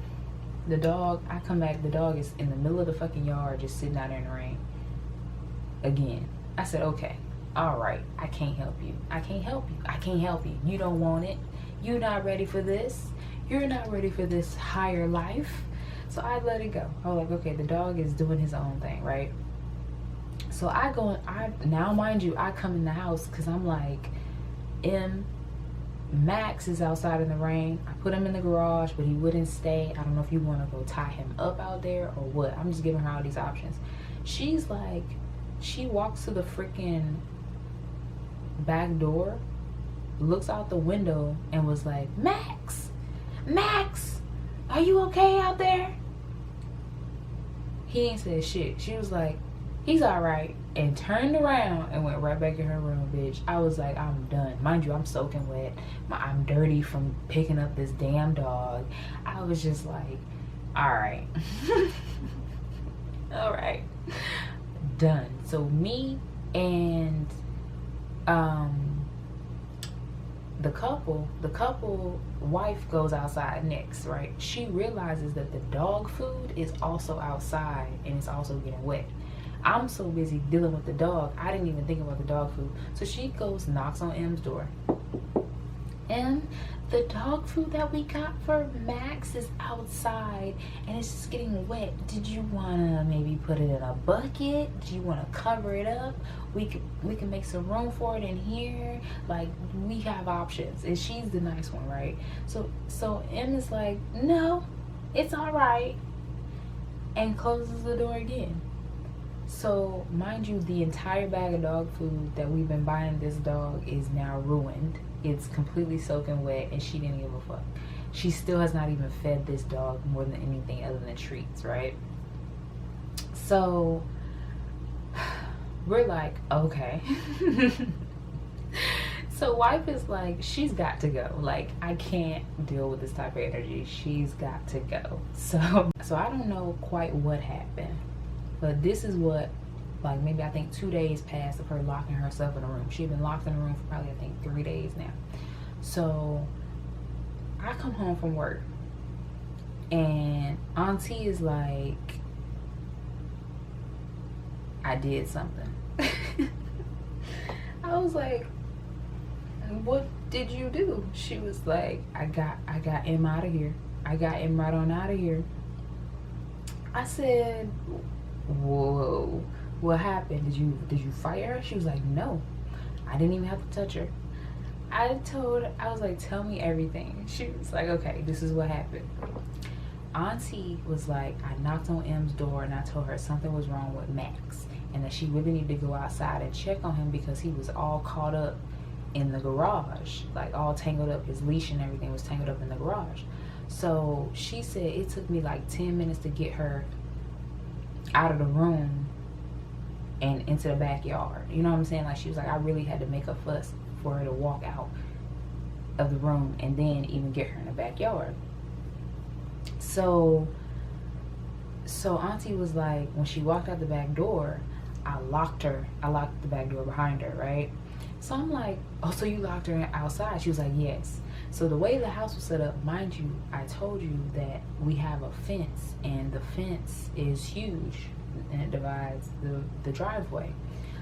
The dog, I come back, the dog is in the middle of the fucking yard just sitting out there in the rain. Again. I said, okay, all right, I can't help you. I can't help you. I can't help you. You don't want it. You're not ready for this. You're not ready for this higher life. So I let it go. I was like, okay, the dog is doing his own thing, right? So I go, now mind you, I come in the house because I'm like, Max is outside in the rain. I put him in the garage, but he wouldn't stay. I don't know if you want to go tie him up out there or what. I'm just giving her all these options. She's like, she walks to the freaking back door, looks out the window, and was like, Max, are you okay out there? He ain't said shit. She was like, he's all right, and turned around and went right back in her room, bitch. I was like, I'm done. Mind you, I'm soaking wet. I'm dirty from picking up this damn dog. I was just like, all right. All right. Done. So me and the couple wife goes outside next, right? She realizes that the dog food is also outside and it's also getting wet. I'm so busy dealing with the dog, I didn't even think about the dog food. So she goes, knocks on M's door. M, the dog food that we got for Max is outside and it's just getting wet. Did you wanna maybe put it in a bucket? Do you wanna cover it up? We can make some room for it in here. Like, we have options. And she's the nice one, right? So M is like, no, it's all right, and closes the door again. So mind you, the entire bag of dog food that we've been buying this dog is now ruined. It's completely soaking wet, and she didn't give a fuck. She still has not even fed this dog more than anything other than treats, right? So we're like, okay. So wife is like, she's got to go. Like, I can't deal with this type of energy. She's got to go. So I don't know quite what happened, but this is what, like, maybe I think 2 days passed of her locking herself in a room. She had been locked in a room for probably, I think, 3 days now. So I come home from work and Auntie is like, I did something. I was like, what did you do? She was like, I got M out of here. I got M right on out of here. I said, whoa, what happened? Did you fire her? She was like, no, I didn't even have to touch her. I was like, tell me everything. She was like, okay, this is what happened. Auntie was like, I knocked on M's door and I told her something was wrong with Max and that she really needed to go outside and check on him because he was all caught up in the garage, like all tangled up. His leash and everything was tangled up in the garage. So she said it took me like 10 minutes to get her out of the room and into the backyard. You know what I'm saying? Like, she was like, I really had to make a fuss for her to walk out of the room and then even get her in the backyard. So Auntie was like, when she walked out the back door, I locked the back door behind her, right? So I'm like, oh, so you locked her outside? She was like, yes. So the way the house was set up, mind you, I told you that we have a fence, and the fence is huge and it divides the driveway.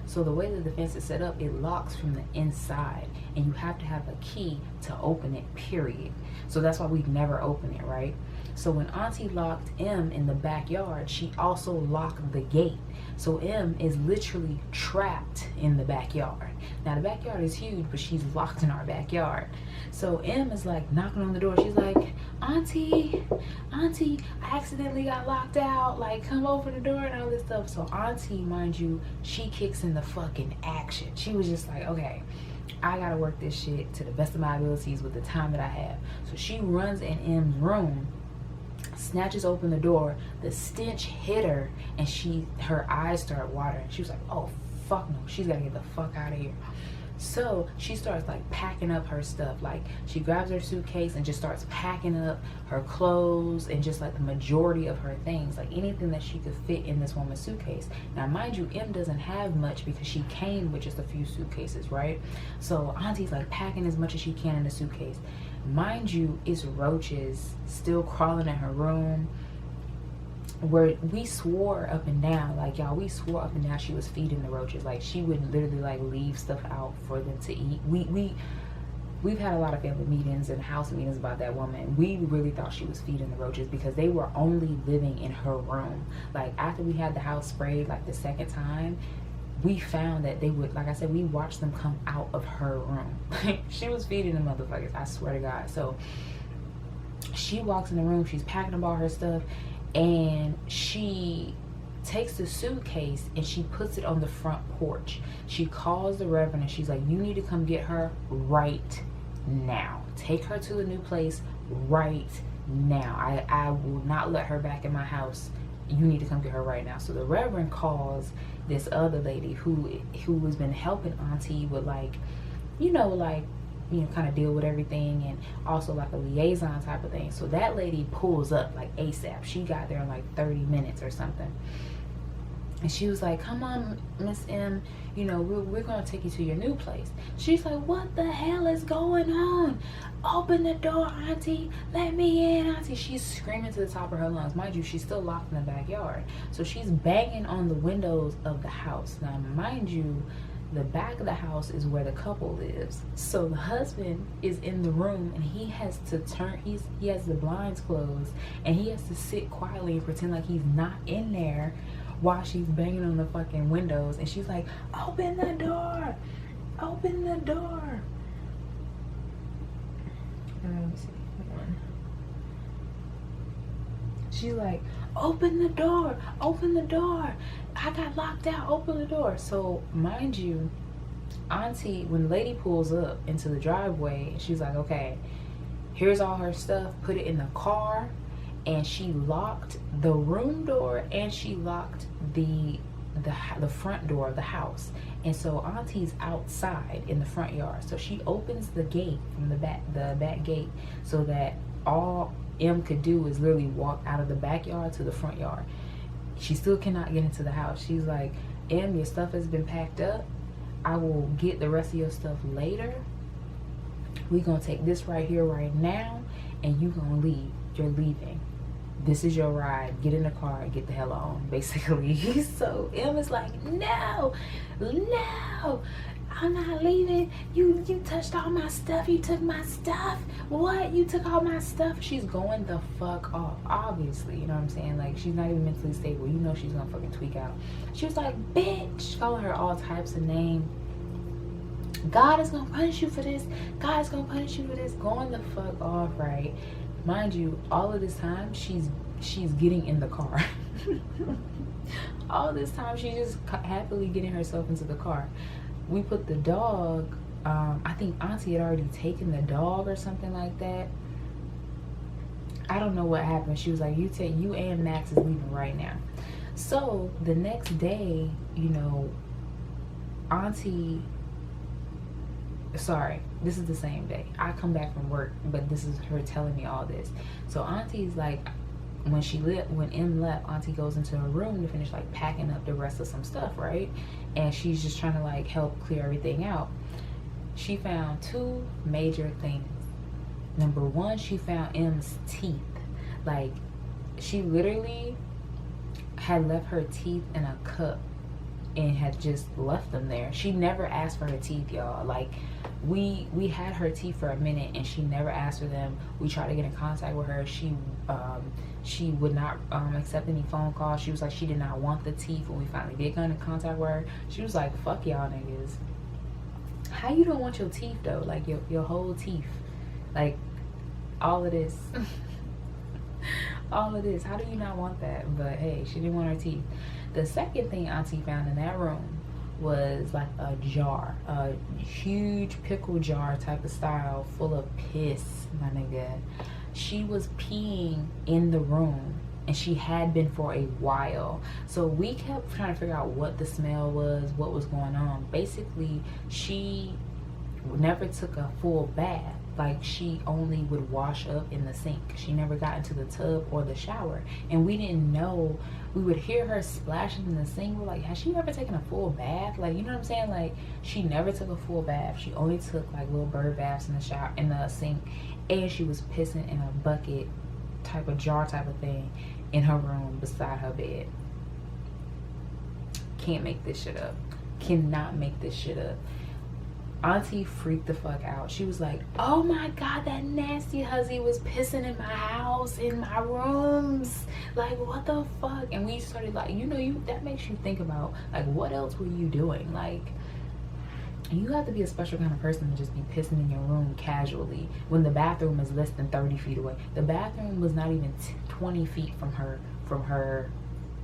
So the way that the fence is set up, it locks from the inside and you have to have a key to open it, period. So that's why we've never opened it, right? So when Auntie locked M in the backyard, she also locked the gate. So M is literally trapped in the backyard. Now the backyard is huge, but she's locked in our backyard. So M is like knocking on the door. She's like, Auntie, I accidentally got locked out. Like, come open the door and all this stuff. So Auntie, mind you, she kicks in the fucking action. She was just like, okay, I gotta work this shit to the best of my abilities with the time that I have. So she runs in M's room, snatches open the door, the stench hit her, and her eyes start watering. She was like, oh fuck no, she's gotta get the fuck out of here. So she starts like packing up her stuff. Like, she grabs her suitcase and just starts packing up her clothes and just like the majority of her things, like anything that she could fit in this woman's suitcase. Now mind you, M doesn't have much because she came with just a few suitcases, right? So Auntie's like packing as much as she can in the suitcase. Mind you, it's roaches still crawling in her room. where we swore up and down, like, y'all, we swore up and down she was feeding the roaches. Like, she would literally like leave stuff out for them to eat. We've had a lot of family meetings and house meetings about that woman. We really thought she was feeding the roaches because they were only living in her room. Like, after we had the house sprayed like the second time, we found that they would, like I said, we watched them come out of her room. She was feeding the motherfuckers, I swear to God. So she walks in the room, she's packing up all her stuff, and she takes the suitcase and she puts it on the front porch. She calls the reverend and she's like, you need to come get her right now. Take her to the new place right now. I will not let her back in my house. You need to come get her right now. So the reverend calls this other lady who has been helping auntie with, like, you know, kind of deal with everything, and also like a liaison type of thing. So that lady pulls up like ASAP. She got there in like 30 minutes or something. And she was like, come on, Miss M, you know, we're going to take you to your new place. She's like, what the hell is going on? Open the door, auntie. Let me in, auntie. She's screaming to the top of her lungs. Mind you, she's still locked in the backyard. So she's banging on the windows of the house. Now, mind you, the back of the house is where the couple lives. So the husband is in the room and he has to turn, he has the blinds closed, and he has to sit quietly and pretend like he's not in there while she's banging on the fucking windows. And she's like, open the door, open the door. Let me see. She's like, open the door, open the door. I got locked out, open the door. So mind you, auntie, when the lady pulls up into the driveway, she's like, okay, here's all her stuff, put it in the car. And she locked the room door and she locked the front door of the house. And so auntie's outside in the front yard. So she opens the gate from the back gate, so that all M could do is literally walk out of the backyard to the front yard. She still cannot get into the house. She's like, M, your stuff has been packed up. I will get the rest of your stuff later. We're gonna take this right here right now, and you gonna leave. You're leaving. This is your ride. Get in the car and get the hell on, basically. So M is like, no, no, I'm not leaving. You touched all my stuff. You took my stuff. What? You took all my stuff? She's going the fuck off, obviously. You know what I'm saying? Like, she's not even mentally stable. You know she's gonna fucking tweak out. She was like, bitch, calling her all types of names. God is gonna punish you for this. God is gonna punish you for this. Going the fuck off, right? Mind you, all of this time, she's getting in the car. All this time, she's just happily getting herself into the car. We put the dog, I think auntie had already taken the dog or something like that. I don't know what happened. She was like, you and Max is leaving right now. So the next day, you know, auntie, sorry, this is the same day. I come back from work, but this is her telling me all this. So auntie's like, when M left, auntie goes into her room to finish like packing up the rest of some stuff, right? And she's just trying to like help clear everything out. She found two major things. Number one, she found M's teeth. Like, she literally had left her teeth in a cup and had just left them there. She never asked for her teeth, y'all. Like, we had her teeth for a minute and she never asked for them. We tried to get in contact with her. She would not accept any phone calls. She was like, she did not want the teeth. When we finally did get in contact with her, she was like, fuck y'all niggas. How you don't want your teeth though? Like, your whole teeth. Like, all of this. All of this. How do you not want that? But hey, she didn't want her teeth. The second thing auntie found in that room was like a jar, a huge pickle jar type of style, full of piss, my nigga. She was peeing in the room, and she had been for a while. So we kept trying to figure out what the smell was, what was going on. Basically, she never took a full bath. Like, she only would wash up in the sink. She never got into the tub or the shower. And we didn't know. We would hear her splashing in the sink. We're like, has she ever taken a full bath? Like, you know what I'm saying? Like, she never took a full bath. She only took like little bird baths in the shower, in the sink. And she was pissing in a bucket type of jar type of thing. in her room beside her bed. Can't make this shit up. Cannot make this shit up. Auntie freaked the fuck out. She was like, oh my God, that nasty hussy was pissing in my house, in my rooms. Like, what the fuck? And we started like, you know, that makes you think about, like, what else were you doing? Like, you have to be a special kind of person to just be pissing in your room casually when the bathroom is less than 30 feet away. The bathroom was not even 20 feet from her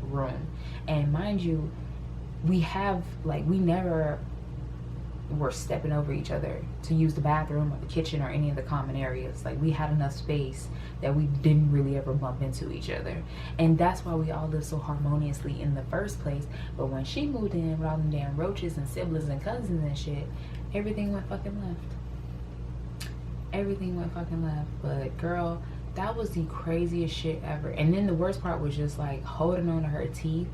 room. And mind you, we never were stepping over each other to use the bathroom or the kitchen or any of the common areas. Like, we had enough space that we didn't really ever bump into each other. And that's why we all lived so harmoniously in the first place. But when she moved in with all them damn roaches and siblings and cousins and shit, everything went fucking left. Everything went fucking left. But girl, that was the craziest shit ever. And then the worst part was just like holding on to her teeth,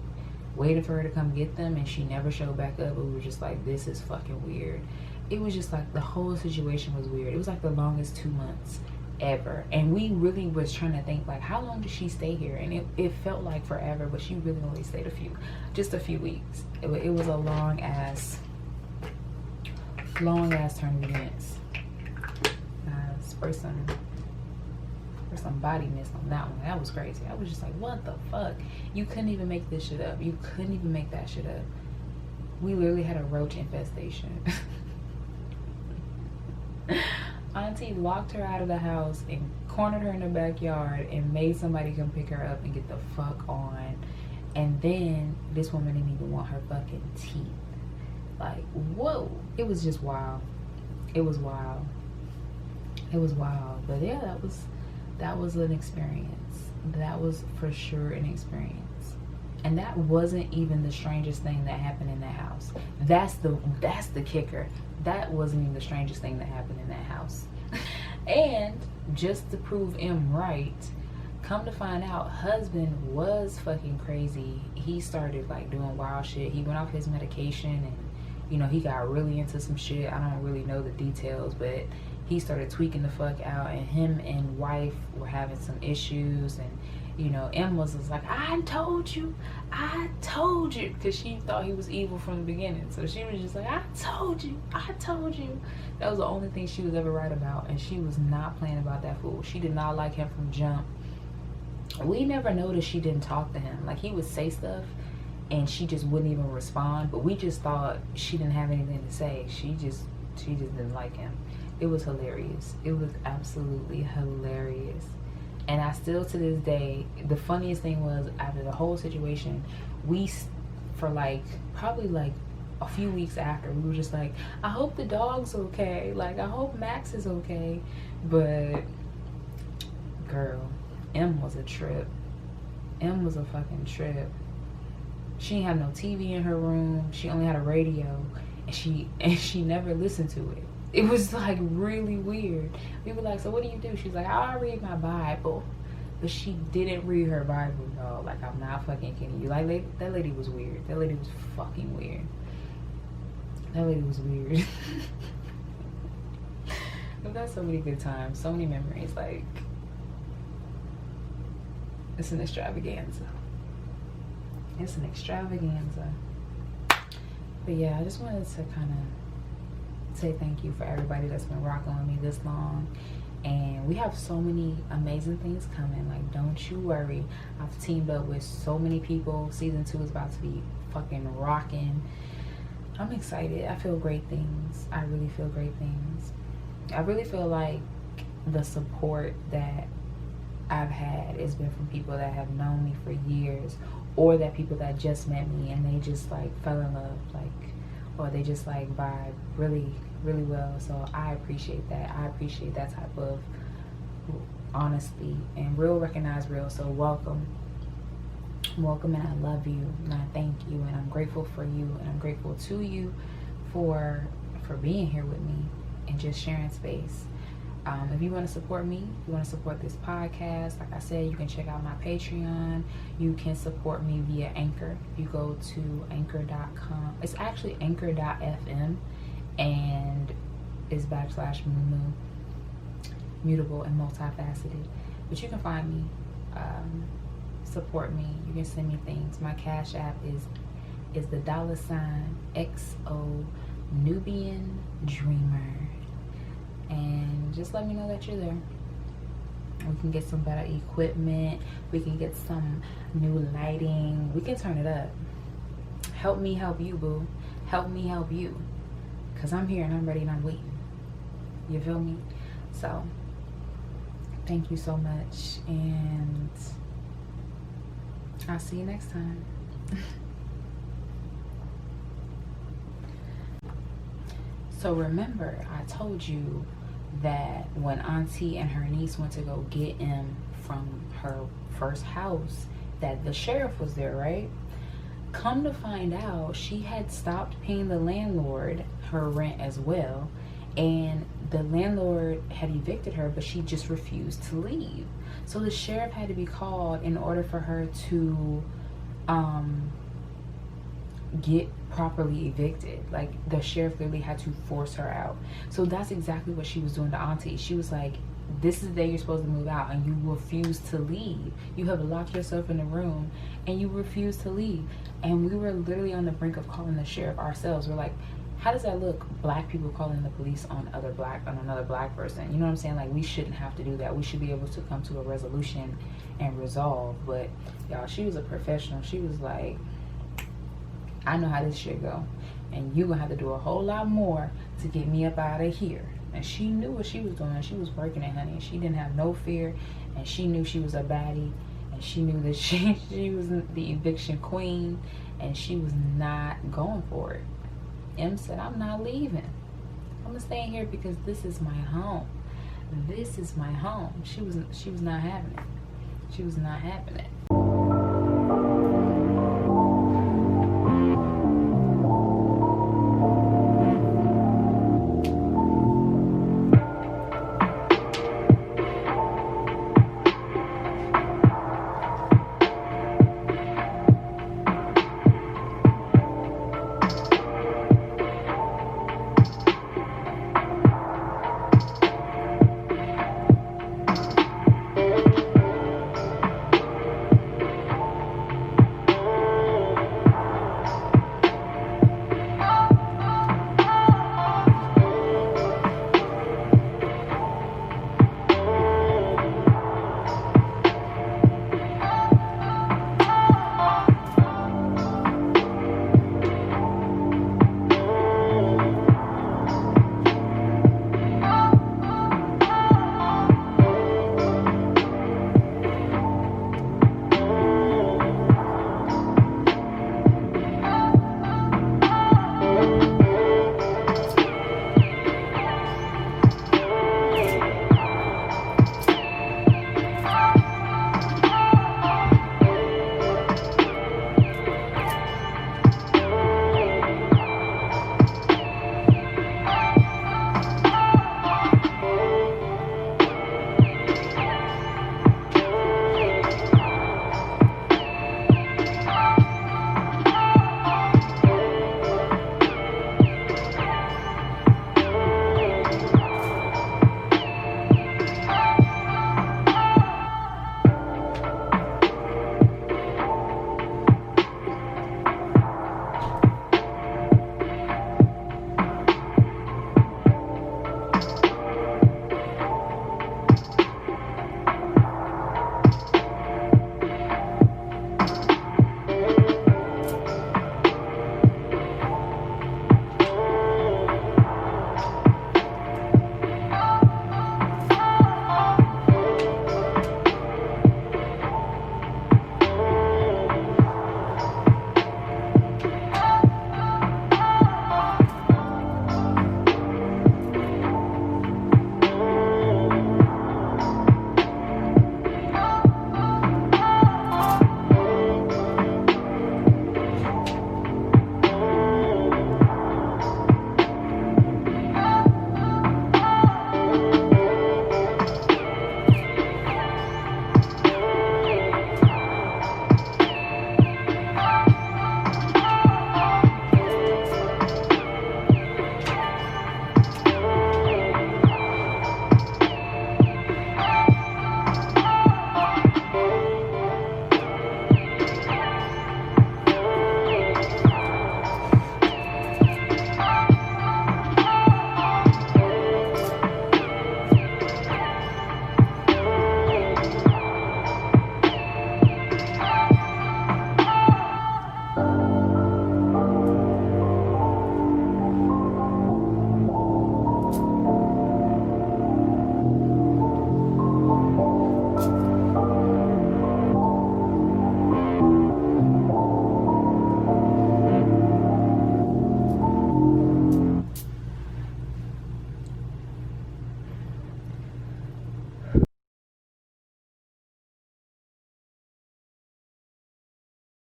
waiting for her to come get them, and she never showed back up. We were just like, this is fucking weird. It was just like, the whole situation was weird. It was like the longest 2 months ever. And we really was trying to think, like, how long did she stay here? And it felt like forever, but she really only stayed just a few weeks. It was a long ass turn of events. Spray some body mist on that one. That was crazy. I was just like, what the fuck? You couldn't even make this shit up. You couldn't even make that shit up. We literally had a roach infestation. Auntie locked her out of the house and cornered her in the backyard and made somebody come pick her up and get the fuck on. And then this woman didn't even want her fucking teeth. Like, whoa. It was just wild. It was wild. It was wild. But yeah, that was an experience. That was for sure an experience. And that wasn't even the strangest thing that happened in that house. That's the kicker. That wasn't even the strangest thing that happened in that house. And just to prove M right, come to find out, husband was fucking crazy. He started like doing wild shit. He went off his medication and, you know, he got really into some shit. I don't really know the details, but he started tweaking the fuck out, and him and wife were having some issues. And, you know, M was like, I told you, because she thought he was evil from the beginning. So she was just like, I told you. That was the only thing she was ever right about, and she was not playing about that fool. She did not like him from jump. We never noticed she didn't talk to him. Like, he would say stuff and she just wouldn't even respond, but we just thought she didn't have anything to say. She just didn't like him. It was hilarious. It was absolutely hilarious. And I still, to this day, the funniest thing was, after the whole situation, we, for like, probably like a few weeks after, we were just like, I hope the dog's okay. Like, I hope Max is okay. But, girl, M was a trip. M was a fucking trip. She didn't have no TV in her room. She only had a radio, and she never listened to it. It was like really weird. We were like, so what do you do? She's like, I read my Bible. But she didn't read her Bible, y'all. Like, I'm not fucking kidding you. Like, that lady was weird. That lady was fucking weird. That lady was weird. We've got so many good times, so many memories. Like, it's an extravaganza. It's an extravaganza. But yeah, I just wanted to kind of say thank you for everybody that's been rocking with me this long. And we have so many amazing things coming. Like, don't you worry. I've teamed up with so many people. Season 2 is about to be fucking rocking. I'm excited. I feel great things. I really feel great things. I really feel like the support that I've had has been from people that have known me for years, or that people that just met me and they just like fell in love, like, or they just like vibe really, really well. So I appreciate that. I appreciate that type of honesty, and real recognize real. So welcome, and I love you, and I thank you, and I'm grateful for you, and I'm grateful to you for being here with me and just sharing space. If you want to support me, if you want to support this podcast, like I said, you can check out my Patreon. You can support me via Anchor. You go to anchor.com. It's actually anchor.fm, and it's /MUMU, mutable and multifaceted. But you can find me support me. You can send me things. My Cash App is the $XO Nubian Dreamer. And just let me know that you're there. We can get some better equipment. We can get some new lighting. We can turn it up. Help me help you, boo. Help me help you. Because I'm here and I'm ready and I'm waiting. You feel me? So, thank you so much. And I'll see you next time. So remember, I told you that when Auntie and her niece went to go get him from her first house, that the sheriff was there, right? Come to find out, she had stopped paying the landlord her rent as well, and the landlord had evicted her, but she just refused to leave. So the sheriff had to be called in order for her to get properly evicted. Like, the sheriff literally had to force her out. So that's exactly what she was doing to Auntie. She was like, this is the day you're supposed to move out and you refuse to leave. You have locked yourself in a room and you refuse to leave. And we were literally on the brink of calling the sheriff ourselves. We're like, how does that look? Black people calling the police on another black person. You know what I'm saying? Like, we shouldn't have to do that. We should be able to come to a resolution and resolve. But y'all, she was a professional. She was like, I know how this shit go, and you gonna have to do a whole lot more to get me up out of here. And she knew what she was doing. She was working it, honey. She didn't have no fear, and she knew she was a baddie, and she knew that she was the eviction queen, and she was not going for it. M said, I'm not leaving. I'm gonna stay in here because this is my home. This is my home. She was not having it. She was not having it.